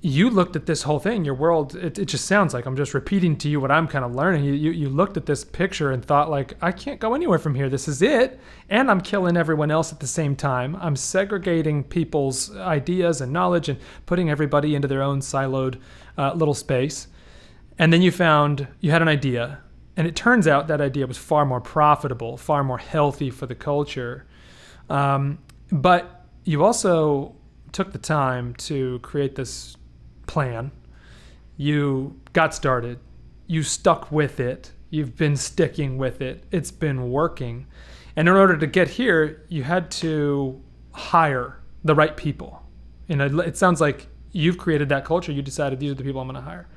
you looked at this whole thing, your world, it just sounds like I'm just repeating to you what I'm kind of learning. You looked at this picture and thought like, I can't go anywhere from here. This is it. And I'm killing everyone else at the same time. I'm segregating people's ideas and knowledge and putting everybody into their own siloed little space. And then you had an idea, and it turns out that idea was far more profitable, far more healthy for the culture. But you also took the time to create this plan. You got started. You stuck with it. You've been sticking with it. It's been working. And in order to get here, you had to hire the right people. It sounds like you've created that culture. You decided these are the people I'm going to hire.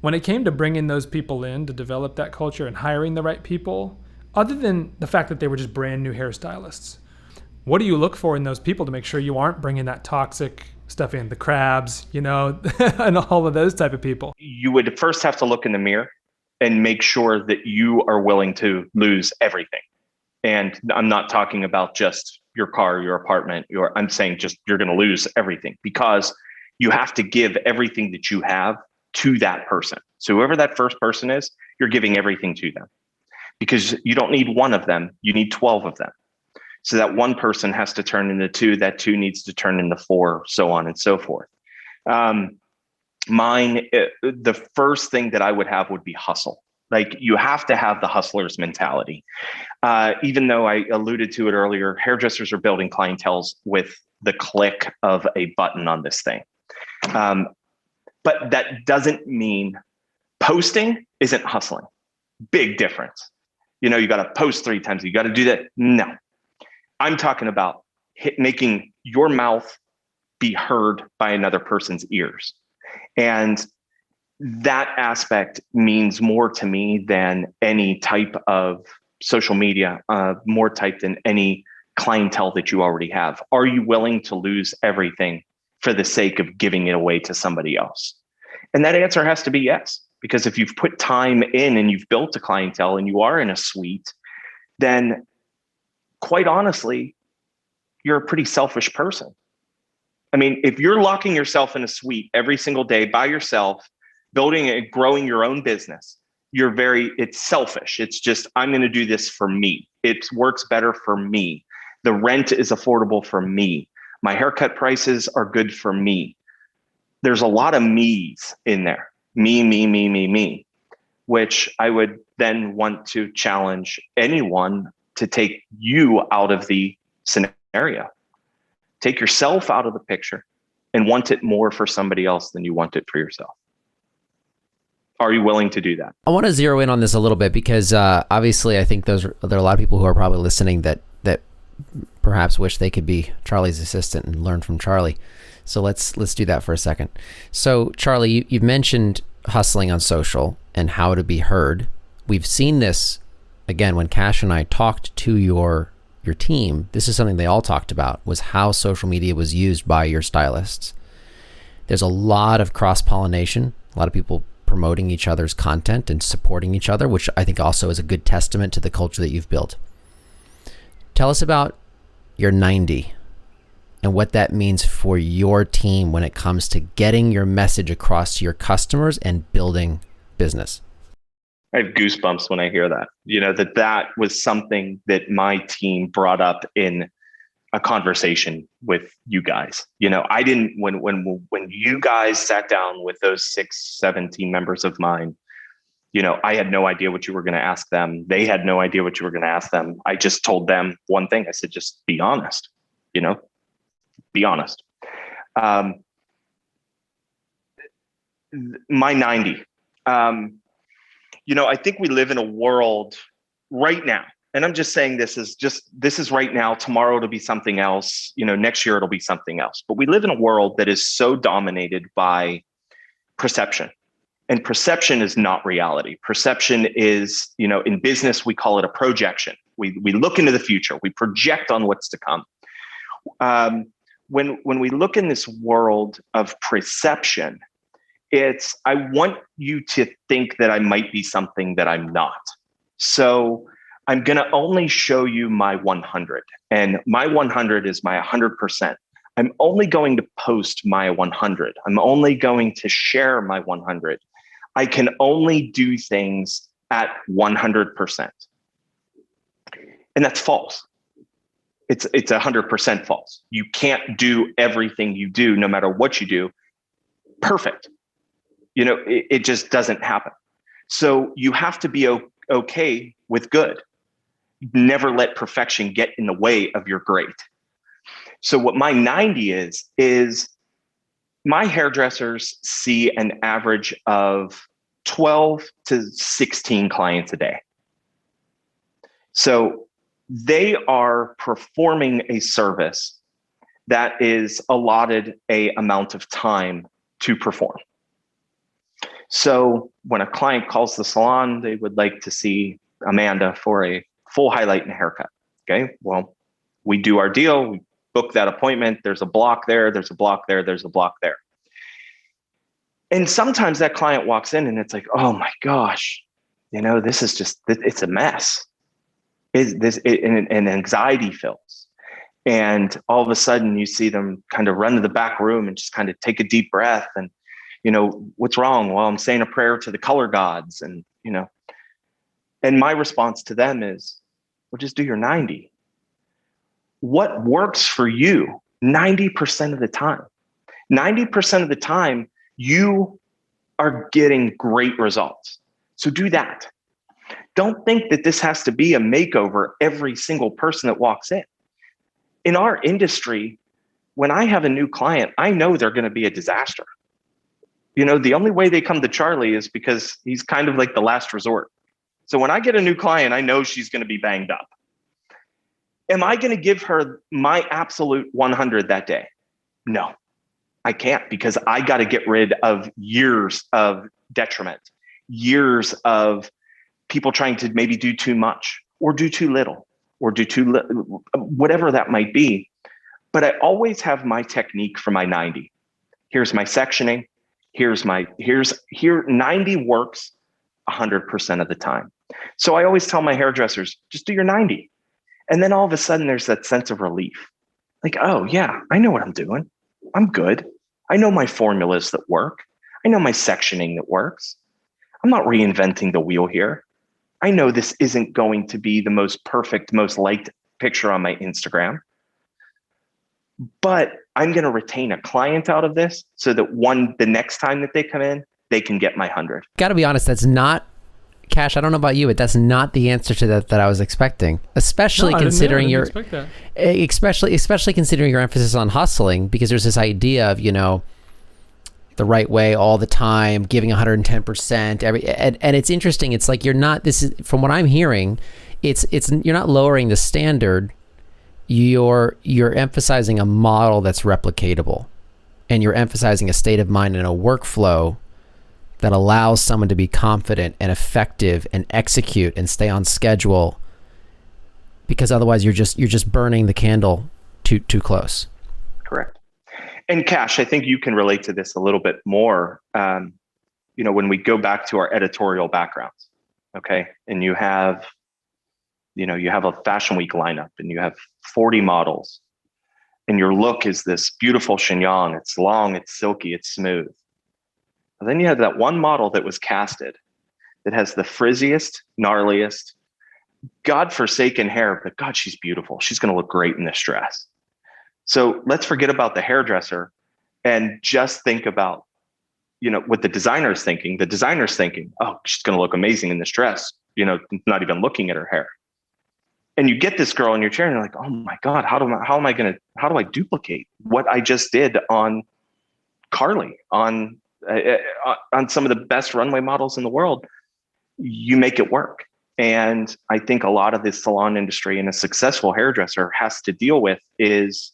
When it came to bringing those people in to develop that culture and hiring the right people, other than the fact that they were just brand new hairstylists, what do you look for in those people to make sure you aren't bringing that toxic stuff in, the crabs, and all of those type of people?
You would first have to look in the mirror and make sure that you are willing to lose everything. And I'm not talking about just your car, your apartment, I'm saying just you're going to lose everything, because you have to give everything that you have to that person. So whoever that first person is, you're giving everything to them, because you don't need one of them. You need 12 of them. So that one person has to turn into two, that two needs to turn into four, so on and so forth. The first thing that I would have would be hustle. Like, you have to have the hustler's mentality. Even though I alluded to it earlier, hairdressers are building clienteles with the click of a button on this thing. But that doesn't mean posting isn't hustling. Big difference. You got to post 3 times. You got to do that. No, I'm talking about making your mouth be heard by another person's ears. And that aspect means more to me than any type of social media, more type than any clientele that you already have. Are you willing to lose everything for the sake of giving it away to somebody else? And that answer has to be yes, because if you've put time in and you've built a clientele and you are in a suite, then quite honestly, you're a pretty selfish person. I mean, if you're locking yourself in a suite every single day by yourself, building and growing your own business, it's selfish. It's just, I'm going to do this for me. It works better for me. The rent is affordable for me. My haircut prices are good for me. There's a lot of me's in there. Me, which I would then want to challenge anyone to take you out of the scenario. Take yourself out of the picture and want it more for somebody else than you want it for yourself. Are you willing to do that?
I want to zero in on this a little bit, because obviously I think there are a lot of people who are probably listening that perhaps wish they could be Charlie's assistant and learn from Charlie. So let's do that for a second. So Charlie, you've mentioned hustling on social and how to be heard. We've seen this again when Cash and I talked to your team. This is something they all talked about, was how social media was used by your stylists. There's a lot of cross-pollination. A lot of people promoting each other's content and supporting each other, which I think also is a good testament to the culture that you've built. Tell us about your 90 and what that means for your team when it comes to getting your message across to your customers and building business.
I have goosebumps when I hear that. That was something that my team brought up in a conversation with you guys. I didn't, when you guys sat down with those 6-7 team members of mine, I had no idea what you were going to ask them. They had no idea what you were going to ask them. I just told them one thing. I said, just be honest, be honest. My 90, I think we live in a world right now, and I'm just saying this is right now. Tomorrow it'll be something else. Next year it'll be something else. But we live in a world that is so dominated by perception, and perception is not reality. Perception is, in business we call it a projection. We look into the future. We project on what's to come. When we look in this world of perception, I want you to think that I might be something that I'm not. So I'm going to only show you my 100, and my 100 is my 100%. I'm only going to post my 100. I'm only going to share my 100. I can only do things at 100%. And that's false. It's 100% false. You can't do everything you do, no matter what you do, perfect. It just doesn't happen. So you have to be okay with good. Never let perfection get in the way of your great. So what my 90 is my hairdressers see an average of 12 to 16 clients a day. So they are performing a service that is allotted an amount of time to perform. So when a client calls the salon, they would like to see Amanda for a full highlight and haircut. Okay, well, we do our deal. We book that appointment. There's a block there. There's a block there. There's a block there. And sometimes that client walks in and it's like, oh my gosh, this is just, it's a mess. And anxiety fills. And all of a sudden you see them kind of run to the back room and just kind of take a deep breath and, what's wrong? Well, I'm saying a prayer to the color gods. And, and my response to them is, well, just do your 90. What works for you 90% of the time? 90% of the time, you are getting great results. So do that. Don't think that this has to be a makeover every single person that walks in. In our industry, when I have a new client, I know they're going to be a disaster. The only way they come to Charlie is because he's kind of like the last resort. So when I get a new client, I know she's going to be banged up. Am I going to give her my absolute 100 that day? No, I can't, because I got to get rid of years of detriment, years of people trying to maybe do too much or do too little or whatever that might be. But I always have my technique for my 90. Here's my sectioning. Here 90 works 100% of the time. So I always tell my hairdressers, just do your 90. And then all of a sudden there's that sense of relief. Like, oh yeah, I know what I'm doing. I'm good. I know my formulas that work. I know my sectioning that works. I'm not reinventing the wheel here. I know this isn't going to be the most perfect, most liked picture on my Instagram, but I'm going to retain a client out of this so that the next time that they come in, they can get my 100.
Got to be honest, that's not, Cash, I don't know about you, but that's not the answer to that I was expecting, especially considering especially considering your emphasis on hustling, because there's this idea of, the right way all the time, giving 110%. And it's interesting. It's like from what I'm hearing, it's you're not lowering the standard. You're emphasizing a model that's replicatable, and you're emphasizing a state of mind and a workflow that allows someone to be confident and effective and execute and stay on schedule, because otherwise you're just burning the candle too close.
Correct. And Cash, I think you can relate to this a little bit more. when we go back to our editorial backgrounds, okay, and you have a Fashion Week lineup and you have 40 models and your look is this beautiful chignon. It's long, it's silky, it's smooth. And then you have that one model that was casted that has the frizziest, gnarliest, godforsaken hair, but God, she's beautiful. She's going to look great in this dress. So let's forget about the hairdresser and just think about, what the designer's thinking. The designer's thinking, oh, she's going to look amazing in this dress, not even looking at her hair. And you get this girl in your chair and you're like, oh my God, how do I duplicate what I just did on Carly, on some of the best runway models in the world? You make it work. And I think a lot of this salon industry and a successful hairdresser has to deal with is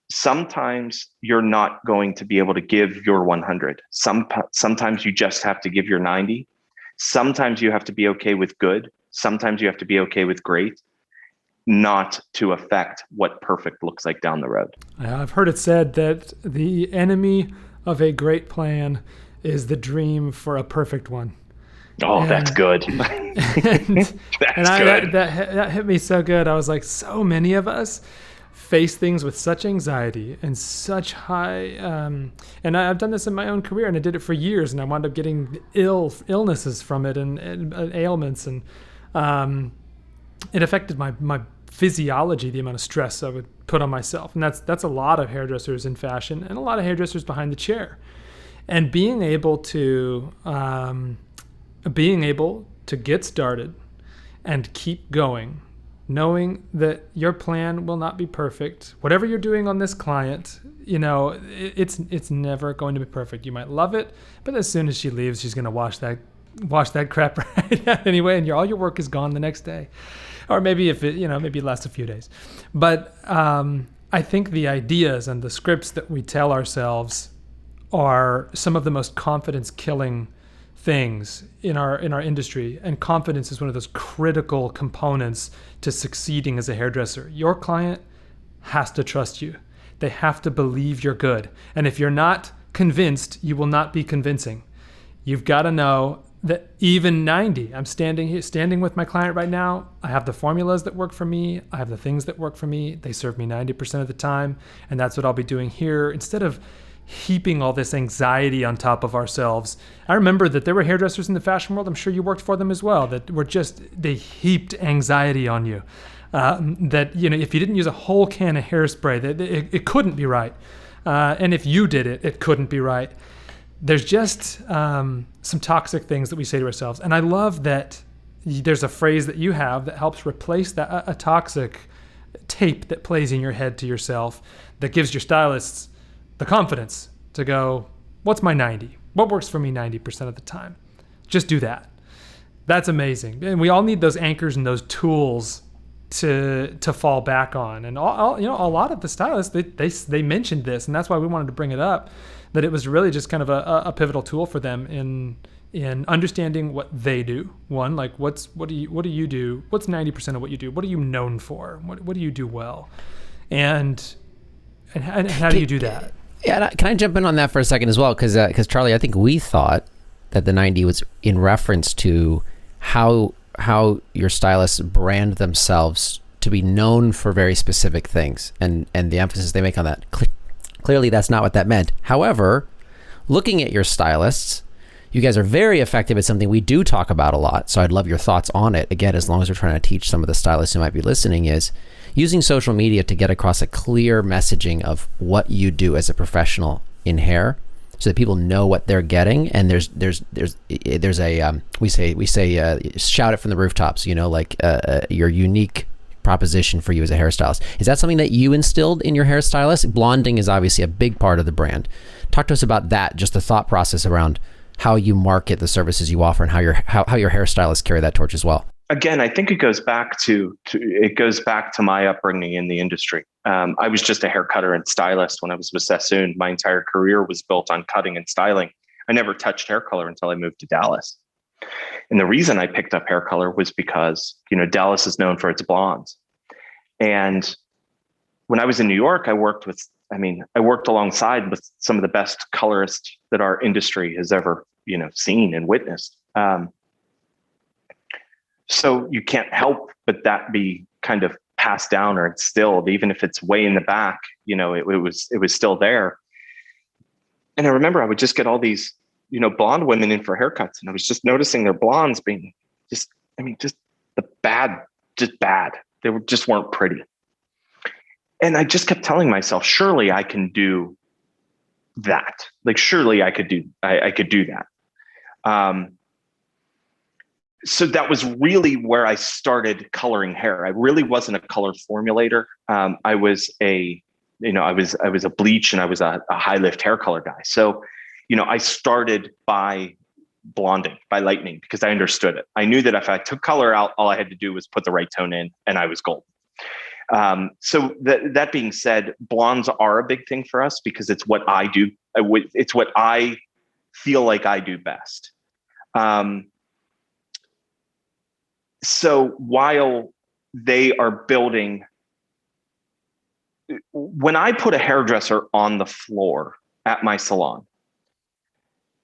sometimes you're not going to be able to give your 100. Sometimes you just have to give your 90. Sometimes you have to be okay with good. Sometimes you have to be okay with great, not to affect what perfect looks like down the road.
I've heard it said that the enemy of a great plan is the dream for a perfect one.
Oh, that's good.
That hit me so good. I was like, so many of us face things with such anxiety and such high, and I've done this in my own career, and I did it for years, and I wound up getting illnesses from it and ailments, and it affected my physiology, the amount of stress I would put on myself. And that's a lot of hairdressers in fashion and a lot of hairdressers behind the chair. And being able to get started and keep going, knowing that your plan will not be perfect. Whatever you're doing on this client, it's never going to be perfect. You might love it, but as soon as she leaves, she's going to wash that crap right out anyway, and all your work is gone the next day. Or maybe if it, maybe it lasts a few days. But I think the ideas and the scripts that we tell ourselves are some of the most confidence-killing things in our industry, and confidence is one of those critical components to succeeding as a hairdresser. Your client has to trust you. They have to believe you're good. And if you're not convinced, you will not be convincing. You've got to know that even 90, I'm standing with my client right now. I have the formulas that work for me. I have the things that work for me. They serve me 90% of the time. And that's what I'll be doing here. Instead of heaping all this anxiety on top of ourselves. I remember that there were hairdressers in the fashion world, I'm sure you worked for them as well, that they heaped anxiety on you. That, if you didn't use a whole can of hairspray, that it couldn't be right. And if you did it, it couldn't be right. There's just some toxic things that we say to ourselves. And I love that there's a phrase that you have that helps replace that, a toxic tape that plays in your head to yourself, that gives your stylists the confidence to go, what's my 90? What works for me 90% of the time? Just do that. That's amazing. And we all need those anchors and those tools to fall back on. And all a lot of the stylists, they mentioned this, and that's why we wanted to bring it up, that it was really just kind of a pivotal tool for them in understanding what they do. One, like what do you do? What's 90% of what you do? What are you known for? What do you do well? And how do you do that?
Yeah, can I jump in on that for a second as well? Because Charlie, I think we thought that the 90 was in reference to how your stylists brand themselves to be known for very specific things, and the emphasis they make on that. Clearly, that's not what that meant. However, looking at your stylists, you guys are very effective at something we do talk about a lot. So I'd love your thoughts on it. Again, as long as we're trying to teach some of the stylists who might be listening, is using social media to get across a clear messaging of what you do as a professional in hair, so that people know what they're getting. And there's a we say shout it from the rooftops, your unique proposition for you as a hairstylist. Is that something that you instilled in your hairstylist? Blonding is obviously a big part of the brand. Talk to us about that, just the thought process around how you market the services you offer and how your hairstylists carry that torch as well.
Again, I think it goes back to my upbringing in the industry. I was just a hair cutter and stylist when I was with Sassoon. My entire career was built on cutting and styling. I never touched hair color until I moved to Dallas. And the reason I picked up hair color was because, Dallas is known for its blondes. And when I was in New York, I worked with I mean, I worked alongside with some of the best colorists that our industry has ever, seen and witnessed. So you can't help but that be kind of passed down or instilled, even if it's way in the back, it was still there. And I remember I would just get all these, blonde women in for haircuts, and I was just noticing their blondes being just bad. They just weren't pretty. And I just kept telling myself, surely I can do that. Like, surely I could do that. So that was really where I started coloring hair. I really wasn't a color formulator. I was a bleach, and I was a high lift hair color guy. So, I started by blonding, by lightening, because I understood it. I knew that if I took color out, all I had to do was put the right tone in, and I was golden. So that being said, blondes are a big thing for us because it's what I do. It's what I feel like I do best. So while they are building, when I put a hairdresser on the floor at my salon,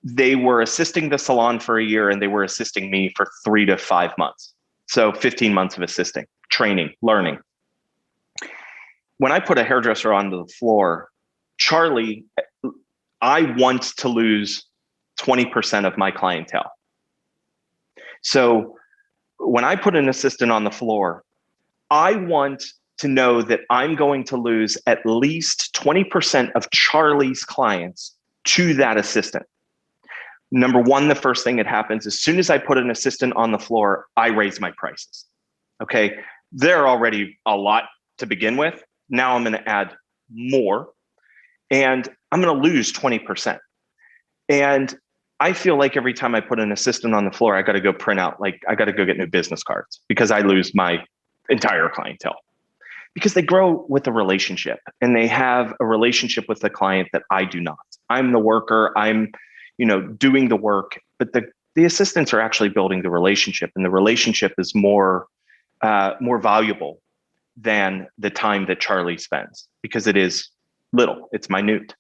they were assisting the salon for a year, and they were assisting me for 3 to 5 months. So 15 months of assisting, training, learning. When I put a hairdresser onto the floor, Charlie, I want to lose 20% of my clientele. So when I put an assistant on the floor, I want to know that I'm going to lose at least 20% of Charlie's clients to that assistant. Number one, the first thing that happens, as soon as I put an assistant on the floor, I raise my prices. Okay. They're already a lot to begin with. Now I'm going to add more, and I'm going to lose 20%. And I feel like every time I put an assistant on the floor, I got to go print out, I got to go get new business cards, because I lose my entire clientele, because they grow with a relationship, and they have a relationship with the client that I do not. I'm the worker. I'm, doing the work, but the assistants are actually building the relationship, and the relationship is more valuable than the time that Charlie spends, because it is little, it's minute.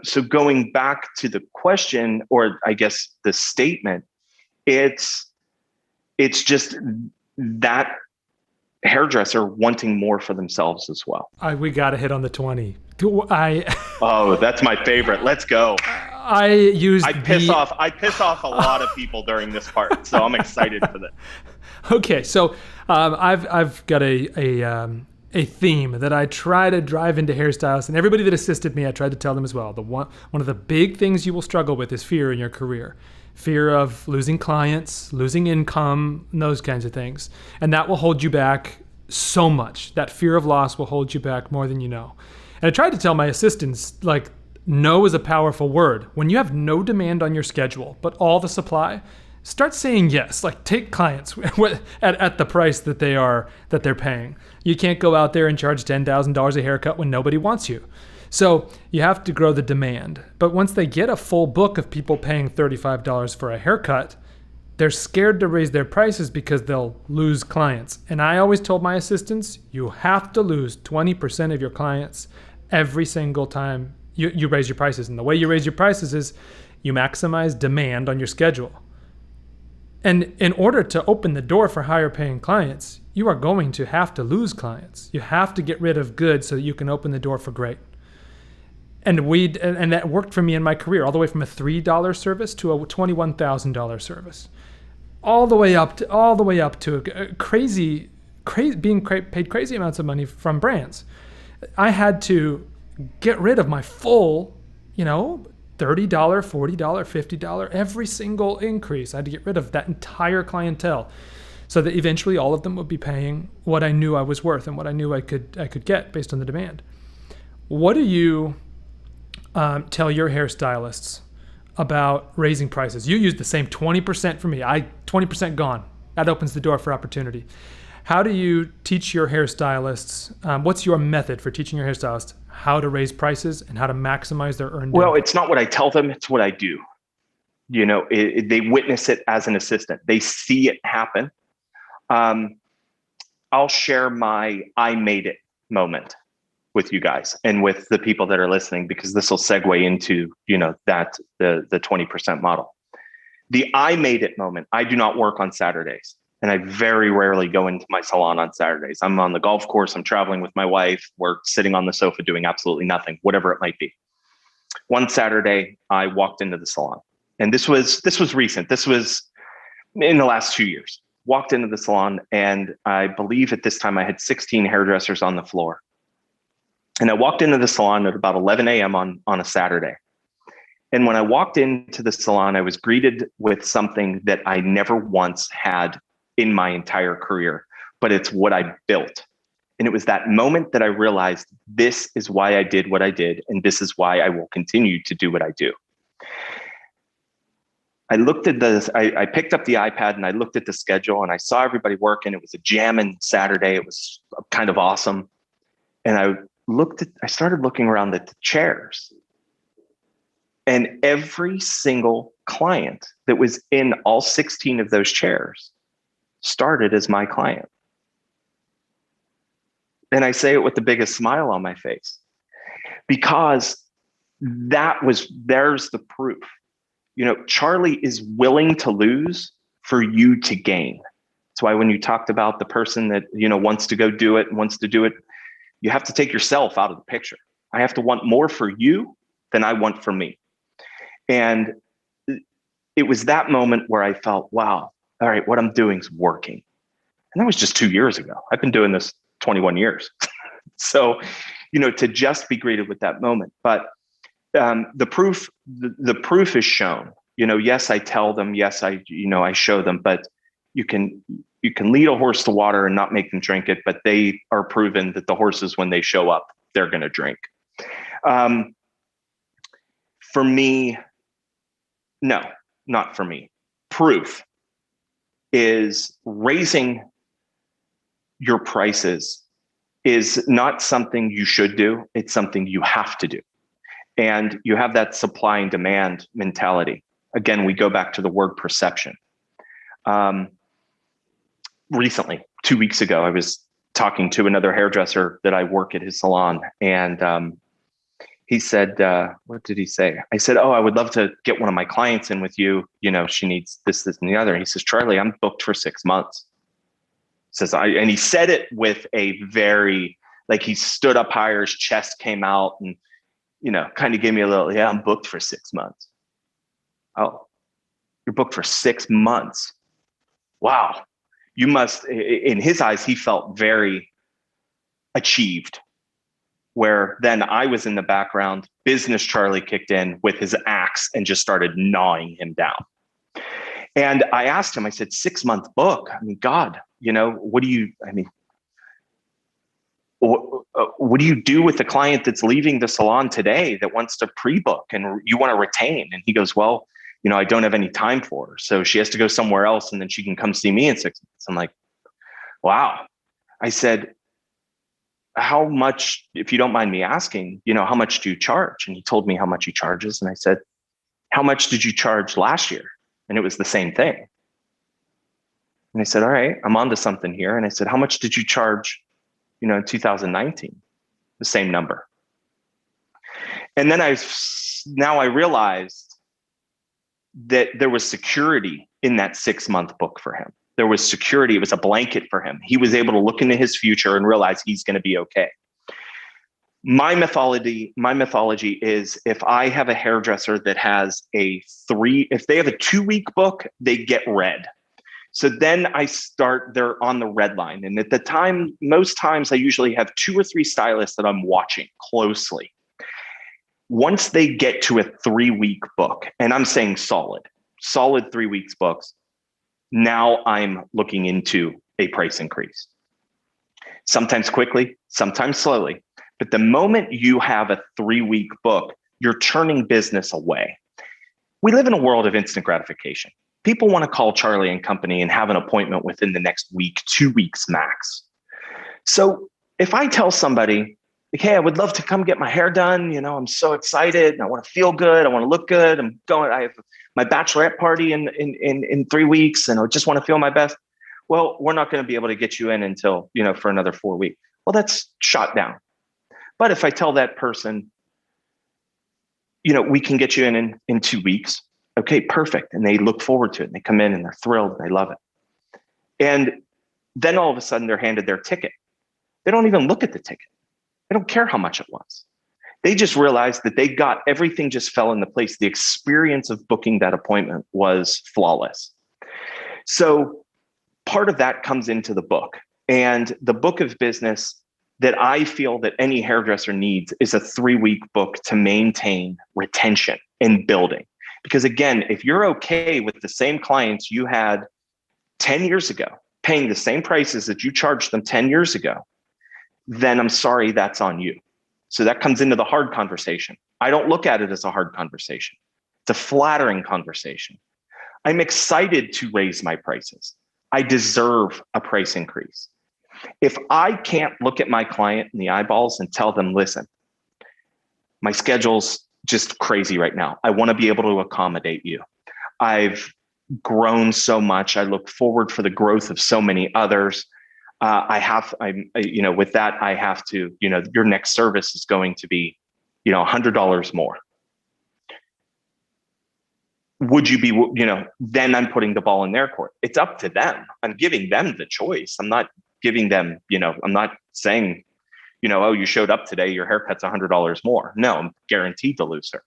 So going back to the question, or I guess the statement, it's just that hairdresser wanting more for themselves as well.
We got to hit on the 20.
Oh, that's my favorite. Let's go.
I
piss off a lot of people during this part, so I'm excited for that.
Okay, so I've got a theme that I try to drive into hairstylists, and everybody that assisted me, I tried to tell them as well. One of the big things you will struggle with is fear in your career. Fear of losing clients, losing income, and those kinds of things. And that will hold you back so much. That fear of loss will hold you back more than you know. And I tried to tell my assistants, no is a powerful word. When you have no demand on your schedule, but all the supply, start saying yes. Take clients at the price that they're paying. You can't go out there and charge $10,000 a haircut when nobody wants you. So you have to grow the demand. But once they get a full book of people paying $35 for a haircut, they're scared to raise their prices because they'll lose clients. And I always told my assistants, you have to lose 20% of your clients every single time you raise your prices. And the way you raise your prices is you maximize demand on your schedule. And in order to open the door for higher paying clients, you are going to have to lose clients. You have to get rid of good so that you can open the door for great. And that worked for me in my career, all the way from a $3 service to a $21,000 service, all the way up to a crazy being paid crazy amounts of money from brands. I had to get rid of my full, $30, $40, $50, every single increase. I had to get rid of that entire clientele, so that eventually all of them would be paying what I knew I was worth and what I knew I could get based on the demand. What do you tell your hairstylists about raising prices? You use the same 20% for me. 20% gone. That opens the door for opportunity. How do you teach your hairstylists? What's your method for teaching your hairstylists how to raise prices and how to maximize their earned
Well,
income?
it's not what I tell them, it's what I do. They witness it as an assistant. They see it happen. I'll share my I made it moment. with you guys and with the people that are listening, because this will segue into, that the 20% model. The I made it moment. I do not work on Saturdays, and I very rarely go into my salon on Saturdays. I'm on the golf course. I'm traveling with my wife. We're sitting on the sofa doing absolutely nothing, whatever it might be. One Saturday, I walked into the salon, and this was recent. This was in the last 2 years. Walked into the salon, and I believe at this time I had 16 hairdressers on the floor. And I walked into the salon at about 11 a.m. on a Saturday. And when I walked into the salon, I was greeted with something that I never once had in my entire career, but it's what I built. And it was that moment that I realized this is why I did what I did, and this is why I will continue to do what I do. I looked at this, I picked up the iPad and I looked at the schedule, and I saw everybody working. It was a jamming Saturday. It was kind of awesome. And I started looking around at the chairs, and every single client that was in all 16 of those chairs started as my client. And I say it with the biggest smile on my face, because there's the proof. Charlie is willing to lose for you to gain. That's why when you talked about the person that, wants to go do it and wants to do it, you have to take yourself out of the picture. I have to want more for you than I want for me. And it was that moment where I felt, wow, all right, what I'm doing is working. And that was just 2 years ago. I've been doing this 21 years. So, to just be greeted with that moment. But the proof is shown. Yes, I tell them, yes, I show them, but you can lead a horse to water and not make them drink it, but they are proven that the horses, when they show up, they're going to drink. For me, no, not for me. Proof is raising your prices is not something you should do. It's something you have to do. And you have that supply and demand mentality. Again, we go back to the word perception. Recently, 2 weeks ago, I was talking to another hairdresser that I work at his salon, and he said, what did he say? I said, oh, I would love to get one of my clients in with you. She needs this, and the other. He says, Charlie, I'm booked for 6 months. And he said it with a very, like, he stood up higher, his chest came out, and, kind of gave me a little, yeah, I'm booked for 6 months. Oh, you're booked for 6 months. Wow. You must, in his eyes, he felt very achieved, where then I was in the background. Business Charlie kicked in with his axe and just started gnawing him down. And I asked him, I said, 6 month book. I mean, God, what do you do with the client that's leaving the salon today that wants to pre-book and you want to retain? And he goes, well, I don't have any time for her. So she has to go somewhere else, and then she can come see me in 6 months. I'm like, wow. I said, how much, if you don't mind me asking, how much do you charge? And he told me how much he charges. And I said, how much did you charge last year? And it was the same thing. And I said, all right, I'm onto something here. And I said, how much did you charge, in 2019? The same number. And then I realized that there was security in that 6 month book for him. There was security. It was a blanket for him. He was able to look into his future and realize he's going to be okay. My mythology is, if I have a hairdresser that has if they have a 2 week book, they get red. So then they're on the red line. And at the time, most times I usually have 2 or 3 stylists that I'm watching closely. Once they get to a 3 week book, and I'm saying solid 3 weeks books, now I'm looking into a price increase. Sometimes quickly, sometimes slowly. But the moment you have a 3 week book, you're turning business away. We live in a world of instant gratification. People want to call Charlie and company and have an appointment within the next week, 2 weeks max. So if I tell somebody, hey, I would love to come get my hair done. I'm so excited. And I want to feel good. I want to look good. I have my bachelorette party in 3 weeks, and I just want to feel my best. Well, we're not going to be able to get you in until, for another 4 weeks. Well, that's shot down. But if I tell that person, we can get you in 2 weeks. Okay, perfect. And they look forward to it. And they come in and they're thrilled. And they love it. And then all of a sudden they're handed their ticket. They don't even look at the ticket. They don't care how much it was. They just realized that they got everything just fell into place. The experience of booking that appointment was flawless. So part of that comes into the book. And the book of business that I feel that any hairdresser needs is a 3-week book to maintain retention and building. Because again, if you're okay with the same clients you had 10 years ago, paying the same prices that you charged them 10 years ago, then I'm sorry, that's on you. So that comes into the hard conversation. I don't look at it as a hard conversation. It's a flattering conversation. I'm excited to raise my prices. I deserve a price increase. If I can't look at my client in the eyeballs and tell them, listen, my schedule's just crazy right now. I want to be able to accommodate you. I've grown so much. I look forward for the growth of so many others. With that, I have to, your next service is going to be, $100 more. Would you be, then I'm putting the ball in their court. It's up to them. I'm giving them the choice. I'm not giving them, I'm not saying, oh, you showed up today, your haircut's $100 more. No, I'm guaranteed to lose her.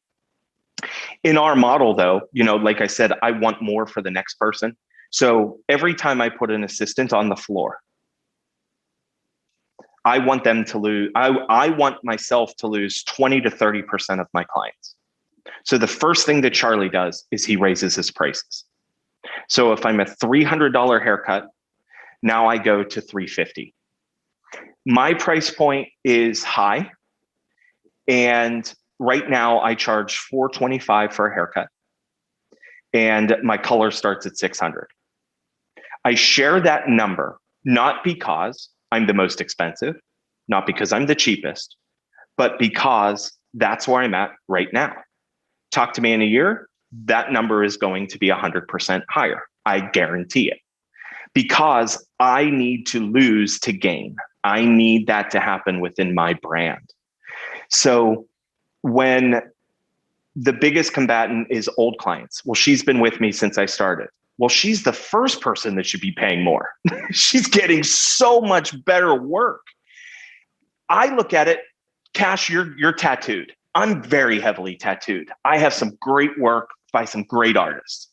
In our model though, like I said, I want more for the next person. So every time I put an assistant on the floor, I want them to lose, I want myself to lose 20 to 30% of my clients. So the first thing that Charlie does is he raises his prices. So if I'm a $300 haircut, now I go to $350. My price point is high. And right now I charge $425 for a haircut. And my color starts at $600. I share that number, not because I'm the most expensive, not because I'm the cheapest, but because that's where I'm at right now. Talk to me in a year, that number is going to be 100% higher. I guarantee it. Because I need to lose to gain. I need that to happen within my brand. So when the biggest combatant is old clients, well, she's been with me since I started. Well, she's the first person that should be paying more. She's getting so much better work. I look at it, Cash, you're tattooed. I'm very heavily tattooed. I have some great work by some great artists.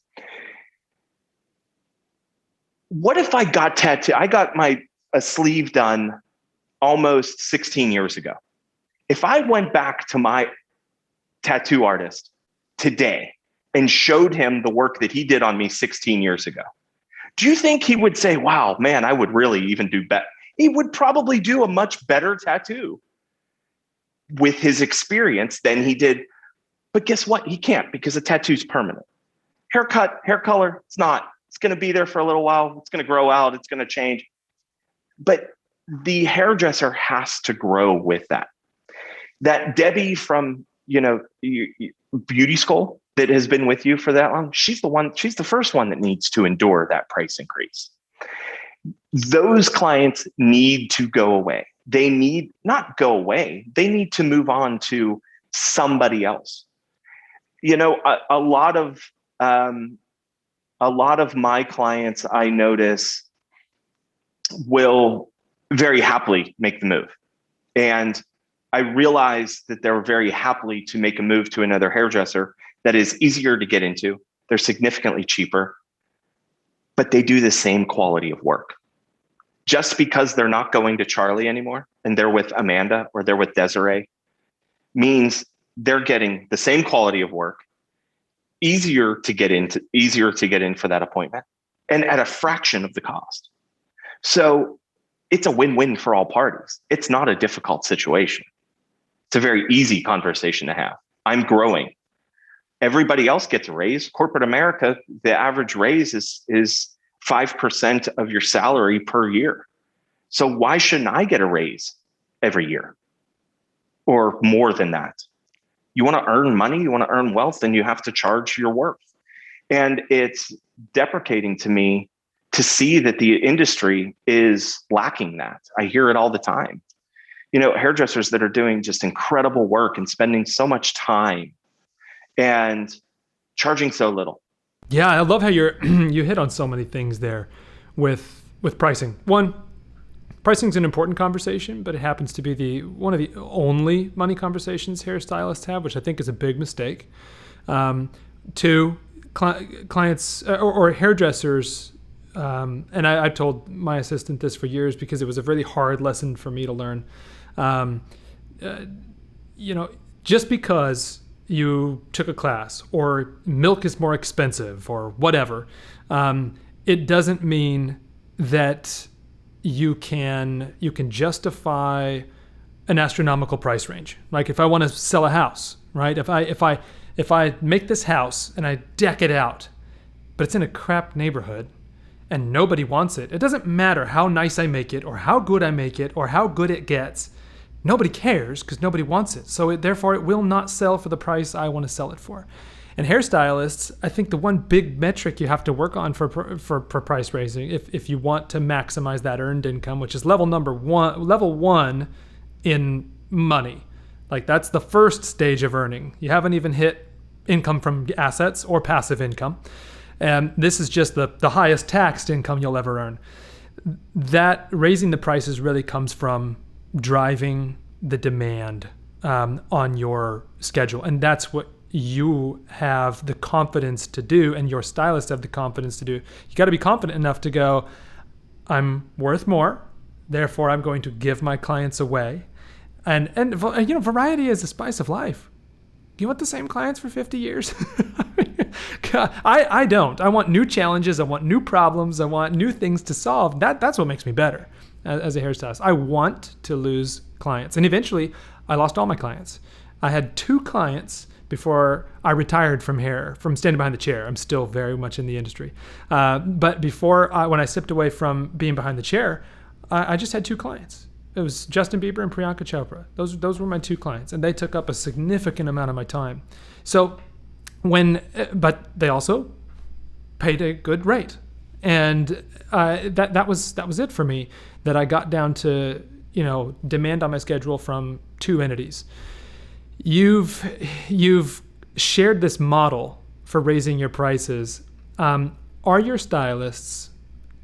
What if I got tattooed? I got a sleeve done almost 16 years ago. If I went back to my tattoo artist today and showed him the work that he did on me 16 years ago, do you think he would say, wow, man, I would really even do better? He would probably do a much better tattoo with his experience than he did. But guess what? He can't, because the tattoo's permanent. Haircut, hair color, it's not. It's going to be there for a little while. It's going to grow out. It's going to change. But the hairdresser has to grow with that. That Debbie from, beauty school that has been with you for that long, she's the first one that needs to endure that price increase. Those clients need to go away. They need not go away. They need to move on to somebody else. A lot of my clients, I notice, will very happily make the move. And I realize that they're very happily to make a move to another hairdresser that is easier to get into. They're significantly cheaper, but they do the same quality of work. Just because they're not going to Charlie anymore and they're with Amanda or they're with Desiree means they're getting the same quality of work, easier to get in for that appointment, and at a fraction of the cost. So it's a win-win for all parties. It's not a difficult situation. It's a very easy conversation to have. I'm growing. Everybody else gets a raise. Corporate America, the average raise is 5% of your salary per year. So why shouldn't I get a raise every year or more than that? You want to earn money, you want to earn wealth, then you have to charge your worth. And it's deprecating to me to see that the industry is lacking that. I hear it all the time. hairdressers that are doing just incredible work and spending so much time and charging so little.
Yeah, I love how you hit on so many things there with pricing. One, pricing's an important conversation, but it happens to be one of the only money conversations hairstylists have, which I think is a big mistake. Two, clients or hairdressers, and I've told my assistant this for years because it was a really hard lesson for me to learn. Just because you took a class or milk is more expensive or whatever, it doesn't mean that you can justify an astronomical price range. Like if I want to sell a house, right? If I make this house and I deck it out, but it's in a crap neighborhood and nobody wants it, it doesn't matter how nice I make it or how good I make it or how good it gets. Nobody cares because nobody wants it. So therefore it will not sell for the price I want to sell it for. And hairstylists, I think the one big metric you have to work on for price raising, if you want to maximize that earned income, which is level one in money. Like that's the first stage of earning. You haven't even hit income from assets or passive income. And this is just the highest taxed income you'll ever earn. That raising the prices really comes from driving the demand on your schedule. And that's what you have the confidence to do, and your stylists have the confidence to do. You got to be confident enough to go, I'm worth more, therefore I'm going to give my clients away. And variety is the spice of life. You want the same clients for 50 years? I don't. I want new challenges. I want new problems. I want new things to solve. That's what makes me better as a hairstylist. I want to lose clients. And eventually, I lost all my clients. I had 2 clients before I retired from standing behind the chair. I'm still very much in the industry. But when I stepped away from being behind the chair, I just had 2 clients. It was Justin Bieber and Priyanka Chopra. Those were my 2 clients, and they took up a significant amount of my time. So but they also paid a good rate, and that was it for me. That I got down to demand on my schedule from 2 entities. You've shared this model for raising your prices. Are your stylists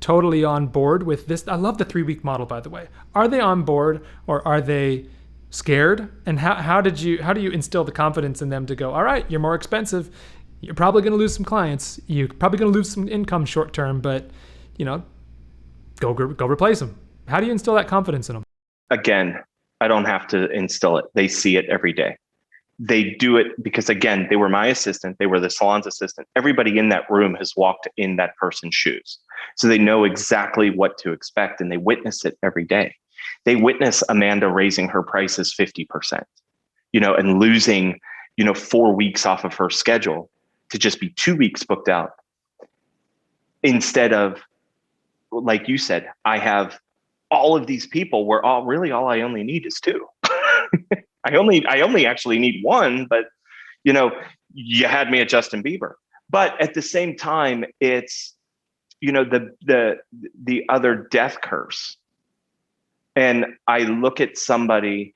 totally on board with this? I love the 3-week model, by the way. Are they on board, or are they scared? And how do you instill the confidence in them to go, all right, you're more expensive. You're probably going to lose some clients. You're probably going to lose some income short term, but go replace them. How do you instill that confidence in them?
Again, I don't have to instill it. They see it every day. They do it because, again, they were my assistant. They were the salon's assistant. Everybody in that room has walked in that person's shoes. So they know exactly what to expect, and they witness it every day. They witness Amanda raising her prices 50%, and losing, 4 weeks off of her schedule to just be 2 weeks booked out. Instead of, like you said, I have all of these people where all I only need is 2. I only actually need 1, but you had me at Justin Bieber. But at the same time, it's the other death curse. And I look at somebody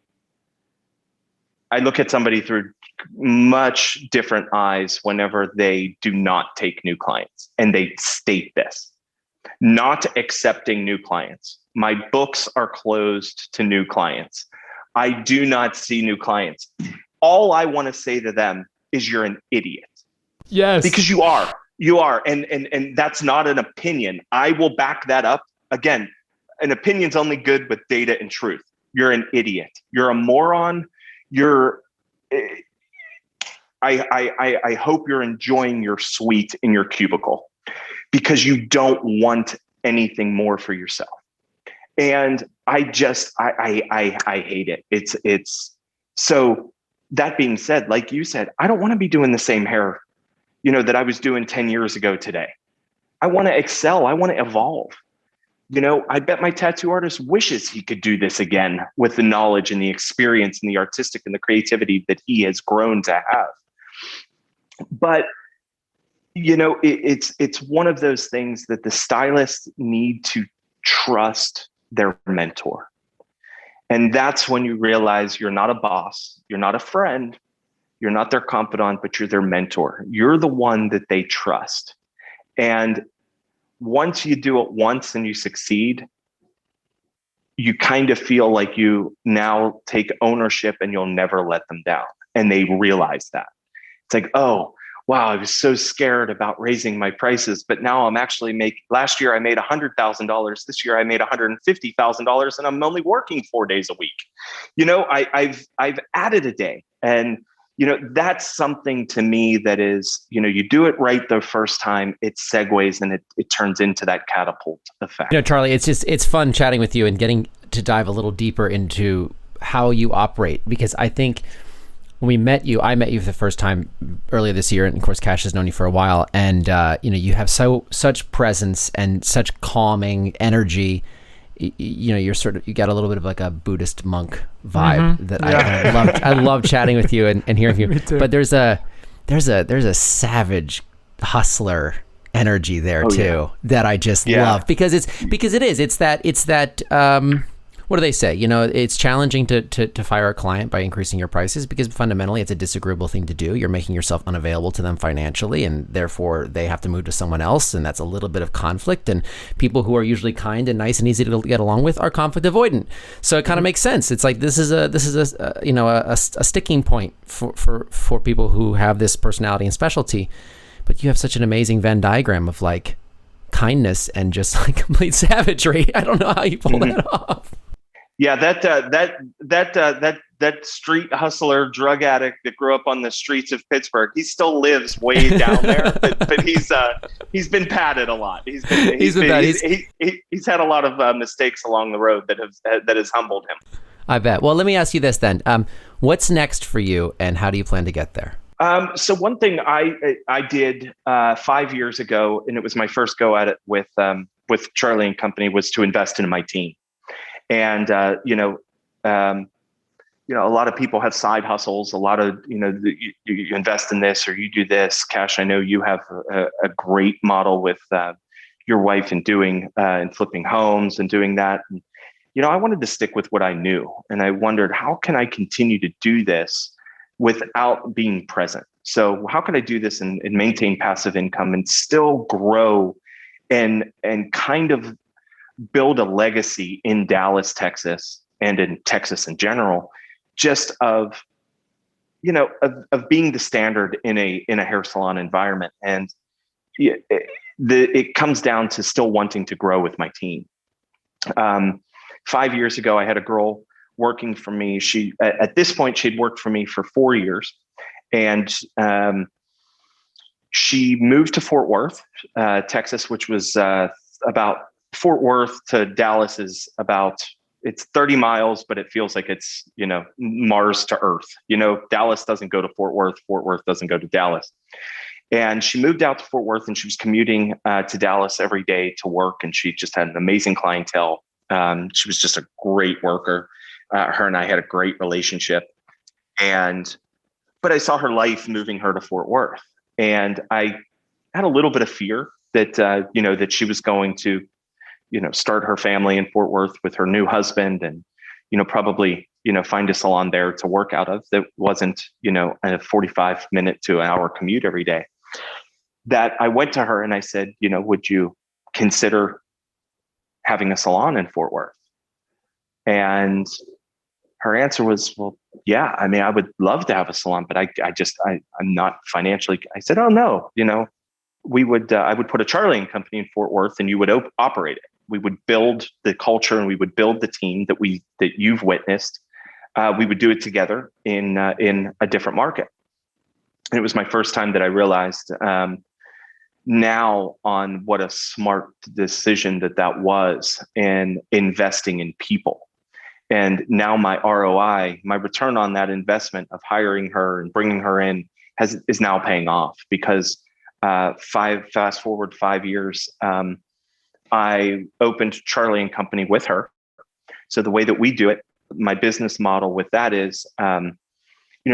through much different eyes whenever they do not take new clients. And they state this: not accepting new clients. My books are closed to new clients. I do not see new clients. All I want to say to them is, you're an idiot.
Yes.
Because you are. And that's not an opinion. I will back that up. Again, an opinion's only good with data and truth. You're an idiot. You're a moron. I hope you're enjoying your suite in your cubicle, because you don't want anything more for yourself. And I hate it. It's so. That being said, like you said, I don't want to be doing the same hair, that I was doing 10 years ago today. I want to excel. I want to evolve. I bet my tattoo artist wishes he could do this again with the knowledge and the experience and the artistic and the creativity that he has grown to have. But it's one of those things that the stylists need to trust their mentor. And that's when you realize you're not a boss, you're not a friend, you're not their confidant, but you're their mentor. You're the one that they trust. And once you do it once and you succeed, you kind of feel like you now take ownership and you'll never let them down. And they realize that. It's like, oh, wow, I was so scared about raising my prices, but now I'm actually last year I made $100,000. This year I made $150,000 and I'm only working 4 days a week. I've added a day. And, that's something to me that is, you do it right the first time, it segues and it turns into that catapult effect.
Charlie, it's fun chatting with you and getting to dive a little deeper into how you operate, because I think when I met you for the first time earlier this year, and of course Cash has known you for a while, and you have such presence and such calming energy. You're you got a little bit of like a Buddhist monk vibe that I love chatting with you and hearing from you. But there's a savage hustler energy there that I just love, because it's that what do they say? It's challenging to fire a client by increasing your prices, because fundamentally it's a disagreeable thing to do. You're making yourself unavailable to them financially, and therefore they have to move to someone else, and that's a little bit of conflict. And people who are usually kind and nice and easy to get along with are conflict avoidant. So it kind of makes sense. It's like this is a sticking point for people who have this personality and specialty. But you have such an amazing Venn diagram of like kindness and just like complete savagery. I don't know how you pull that off.
Yeah, that street hustler, drug addict that grew up on the streets of Pittsburgh, he still lives way down there, but he's been patted a lot. He's had a lot of mistakes along the road that has humbled him.
I bet. Well, let me ask you this then: what's next for you, and how do you plan to get there?
So one thing I did 5 years ago, and it was my first go at it with Charlie and Company, was to invest in my team. And, a lot of people have side hustles. A lot of, you invest in this or you do this. Cash, I know you have a great model with your wife in doing and flipping homes and doing that. And, I wanted to stick with what I knew. And I wondered, how can I continue to do this without being present? So how can I do this and maintain passive income and still grow and kind of build a legacy in Dallas, Texas, and in Texas in general, just of being the standard in a hair salon environment. And it comes down to still wanting to grow with my team. 5 years ago, I had a girl working for me. At this point, she'd worked for me for 4 years, and she moved to Fort Worth, Texas, which was about Fort Worth to Dallas is it's 30 miles, but it feels like it's, Mars to Earth. Dallas doesn't go to Fort Worth. Fort Worth doesn't go to Dallas. And she moved out to Fort Worth, and she was commuting to Dallas every day to work. And she just had an amazing clientele. She was just a great worker. Her and I had a great relationship. But I saw her life moving her to Fort Worth. And I had a little bit of fear that, that she was going to, start her family in Fort Worth with her new husband and, probably, find a salon there to work out of that wasn't, a 45-minute to an hour commute every day. That I went to her and I said, would you consider having a salon in Fort Worth? And her answer was, well, yeah, I mean, I would love to have a salon, but I'm not financially. I said, oh no, I would put a Charlie and Company in Fort Worth, and you would operate it. We would build the culture, and we would build the team that you've witnessed. We would do it together in a different market. And it was my first time that I realized now on what a smart decision that was in investing in people. And now my ROI, my return on that investment of hiring her and bringing her in is now paying off, because fast forward 5 years, I opened Charlie and Company with her. So the way that we do it, my business model with that is,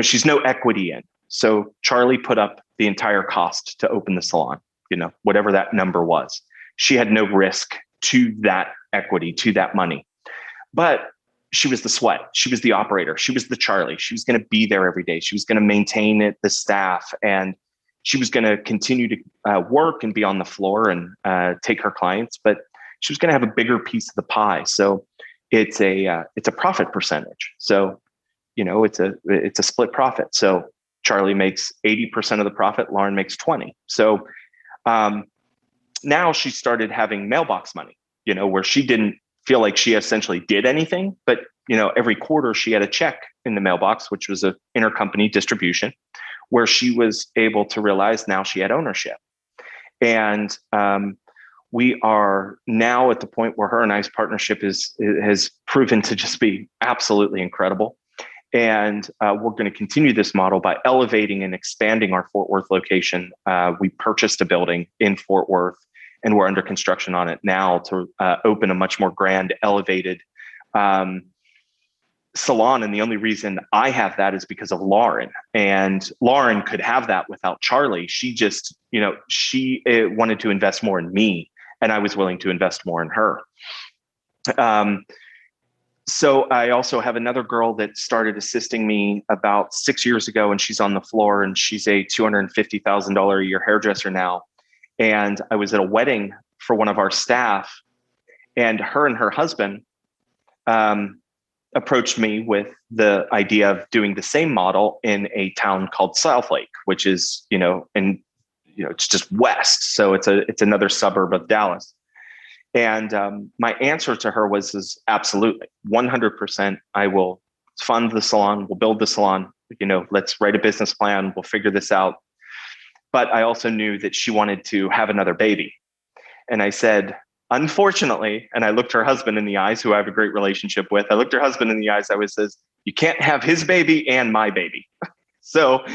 she's no equity in. So Charlie put up the entire cost to open the salon, whatever that number was. She had no risk to that equity, to that money. But she was the sweat. She was the operator. She was the Charlie. She was going to be there every day. She was going to maintain it, the staff, and she was going to continue to work and be on the floor and take her clients. But she was going to have a bigger piece of the pie. So it's a profit percentage. So it's a split profit. So Charlie makes 80% of the profit. Lauren makes 20. So now she started having mailbox money, where she didn't feel like she essentially did anything, but every quarter she had a check in the mailbox, which was an intercompany distribution, where she was able to realize now she had ownership. And we are now at the point where her and I's partnership has proven to just be absolutely incredible. And we're going to continue this model by elevating and expanding our Fort Worth location. We purchased a building in Fort Worth, and we're under construction on it now to open a much more grand, elevated salon. And the only reason I have that is because of Lauren. And Lauren could have that without Charlie. She just, she wanted to invest more in me, and I was willing to invest more in her. So I also have another girl that started assisting me about 6 years ago, and she's on the floor, and she's a $250,000 a year hairdresser now. And I was at a wedding for one of our staff, and her husband approached me with the idea of doing the same model in a town called Southlake, which is, it's just west. So it's another suburb of Dallas. And my answer to her was absolutely 100%. I will fund the salon. We'll build the salon. Let's write a business plan. We'll figure this out. But I also knew that she wanted to have another baby. And I said, unfortunately, and I looked her husband in the eyes, who I have a great relationship with. I looked her husband in the eyes. I says, you can't have his baby and my baby. So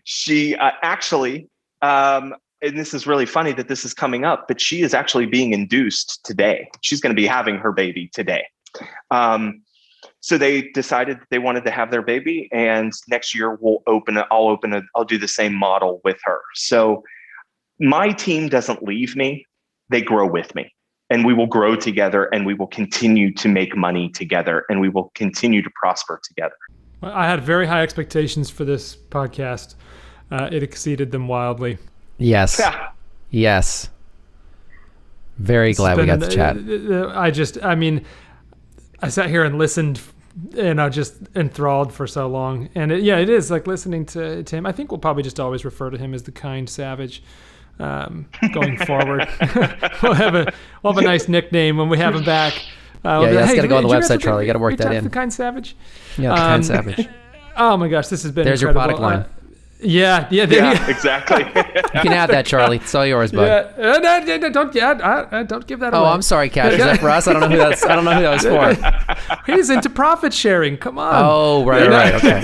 she actually, and this is really funny that this is coming up, but she is actually being induced today. She's going to be having her baby today. So they decided that they wanted to have their baby, and next year I'll do the same model with her. So my team doesn't leave me. They grow with me, and we will grow together, and we will continue to make money together, and we will continue to prosper together.
I had very high expectations for this podcast. It exceeded them wildly.
Yes. Yeah. Yes. Very glad we got to chat.
I sat here and listened, and I just enthralled for so long. And it is like listening to him. I think we'll probably just always refer to him as the kind savage going forward. We'll have a nice nickname when we have him back.
That's got to go on the website, Charlie. You got to work that in.
The kind savage?
Yeah, the kind savage.
Oh my gosh, this has been
There's
incredible.
Your product line.
Yeah, exactly.
You can have that, Charlie. It's all yours, bud.
Don't give that away.
Oh, I'm sorry, Cash. Is that for us? I don't know who that was for.
He's into profit sharing. Come on.
Oh, right. Okay.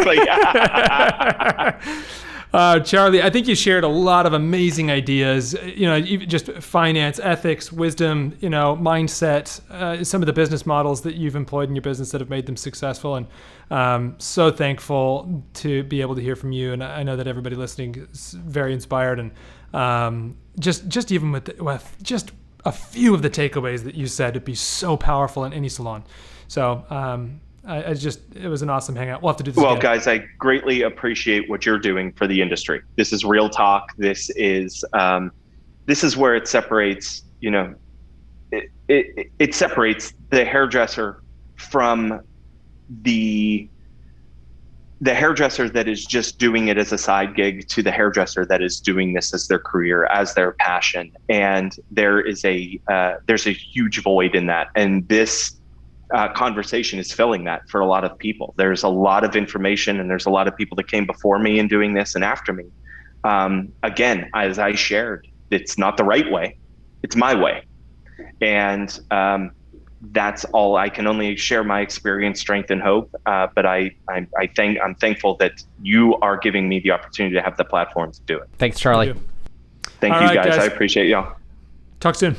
Charlie, I think you shared a lot of amazing ideas. Just finance, ethics, wisdom, mindset, some of the business models that you've employed in your business that have made them successful. And so thankful to be able to hear from you. And I know that everybody listening is very inspired. And just even with just a few of the takeaways that you said, it'd be so powerful in any salon. So it was an awesome hangout. We'll have to do this again.
Guys, I greatly appreciate what you're doing for the industry. This is real talk. This is where it separates, it separates the hairdresser from the hairdresser that is just doing it as a side gig to the hairdresser that is doing this as their career, as their passion. And there's a huge void in that. And this conversation is filling that for a lot of people. There's a lot of information, and there's a lot of people that came before me in doing this and after me. Again, as I shared, it's not the right way. It's my way. And that's all. I can only share my experience, strength, and hope. But I'm thankful that you are giving me the opportunity to have the platform to do it.
Thanks, Charlie.
Thank you, guys. I appreciate y'all.
Talk soon.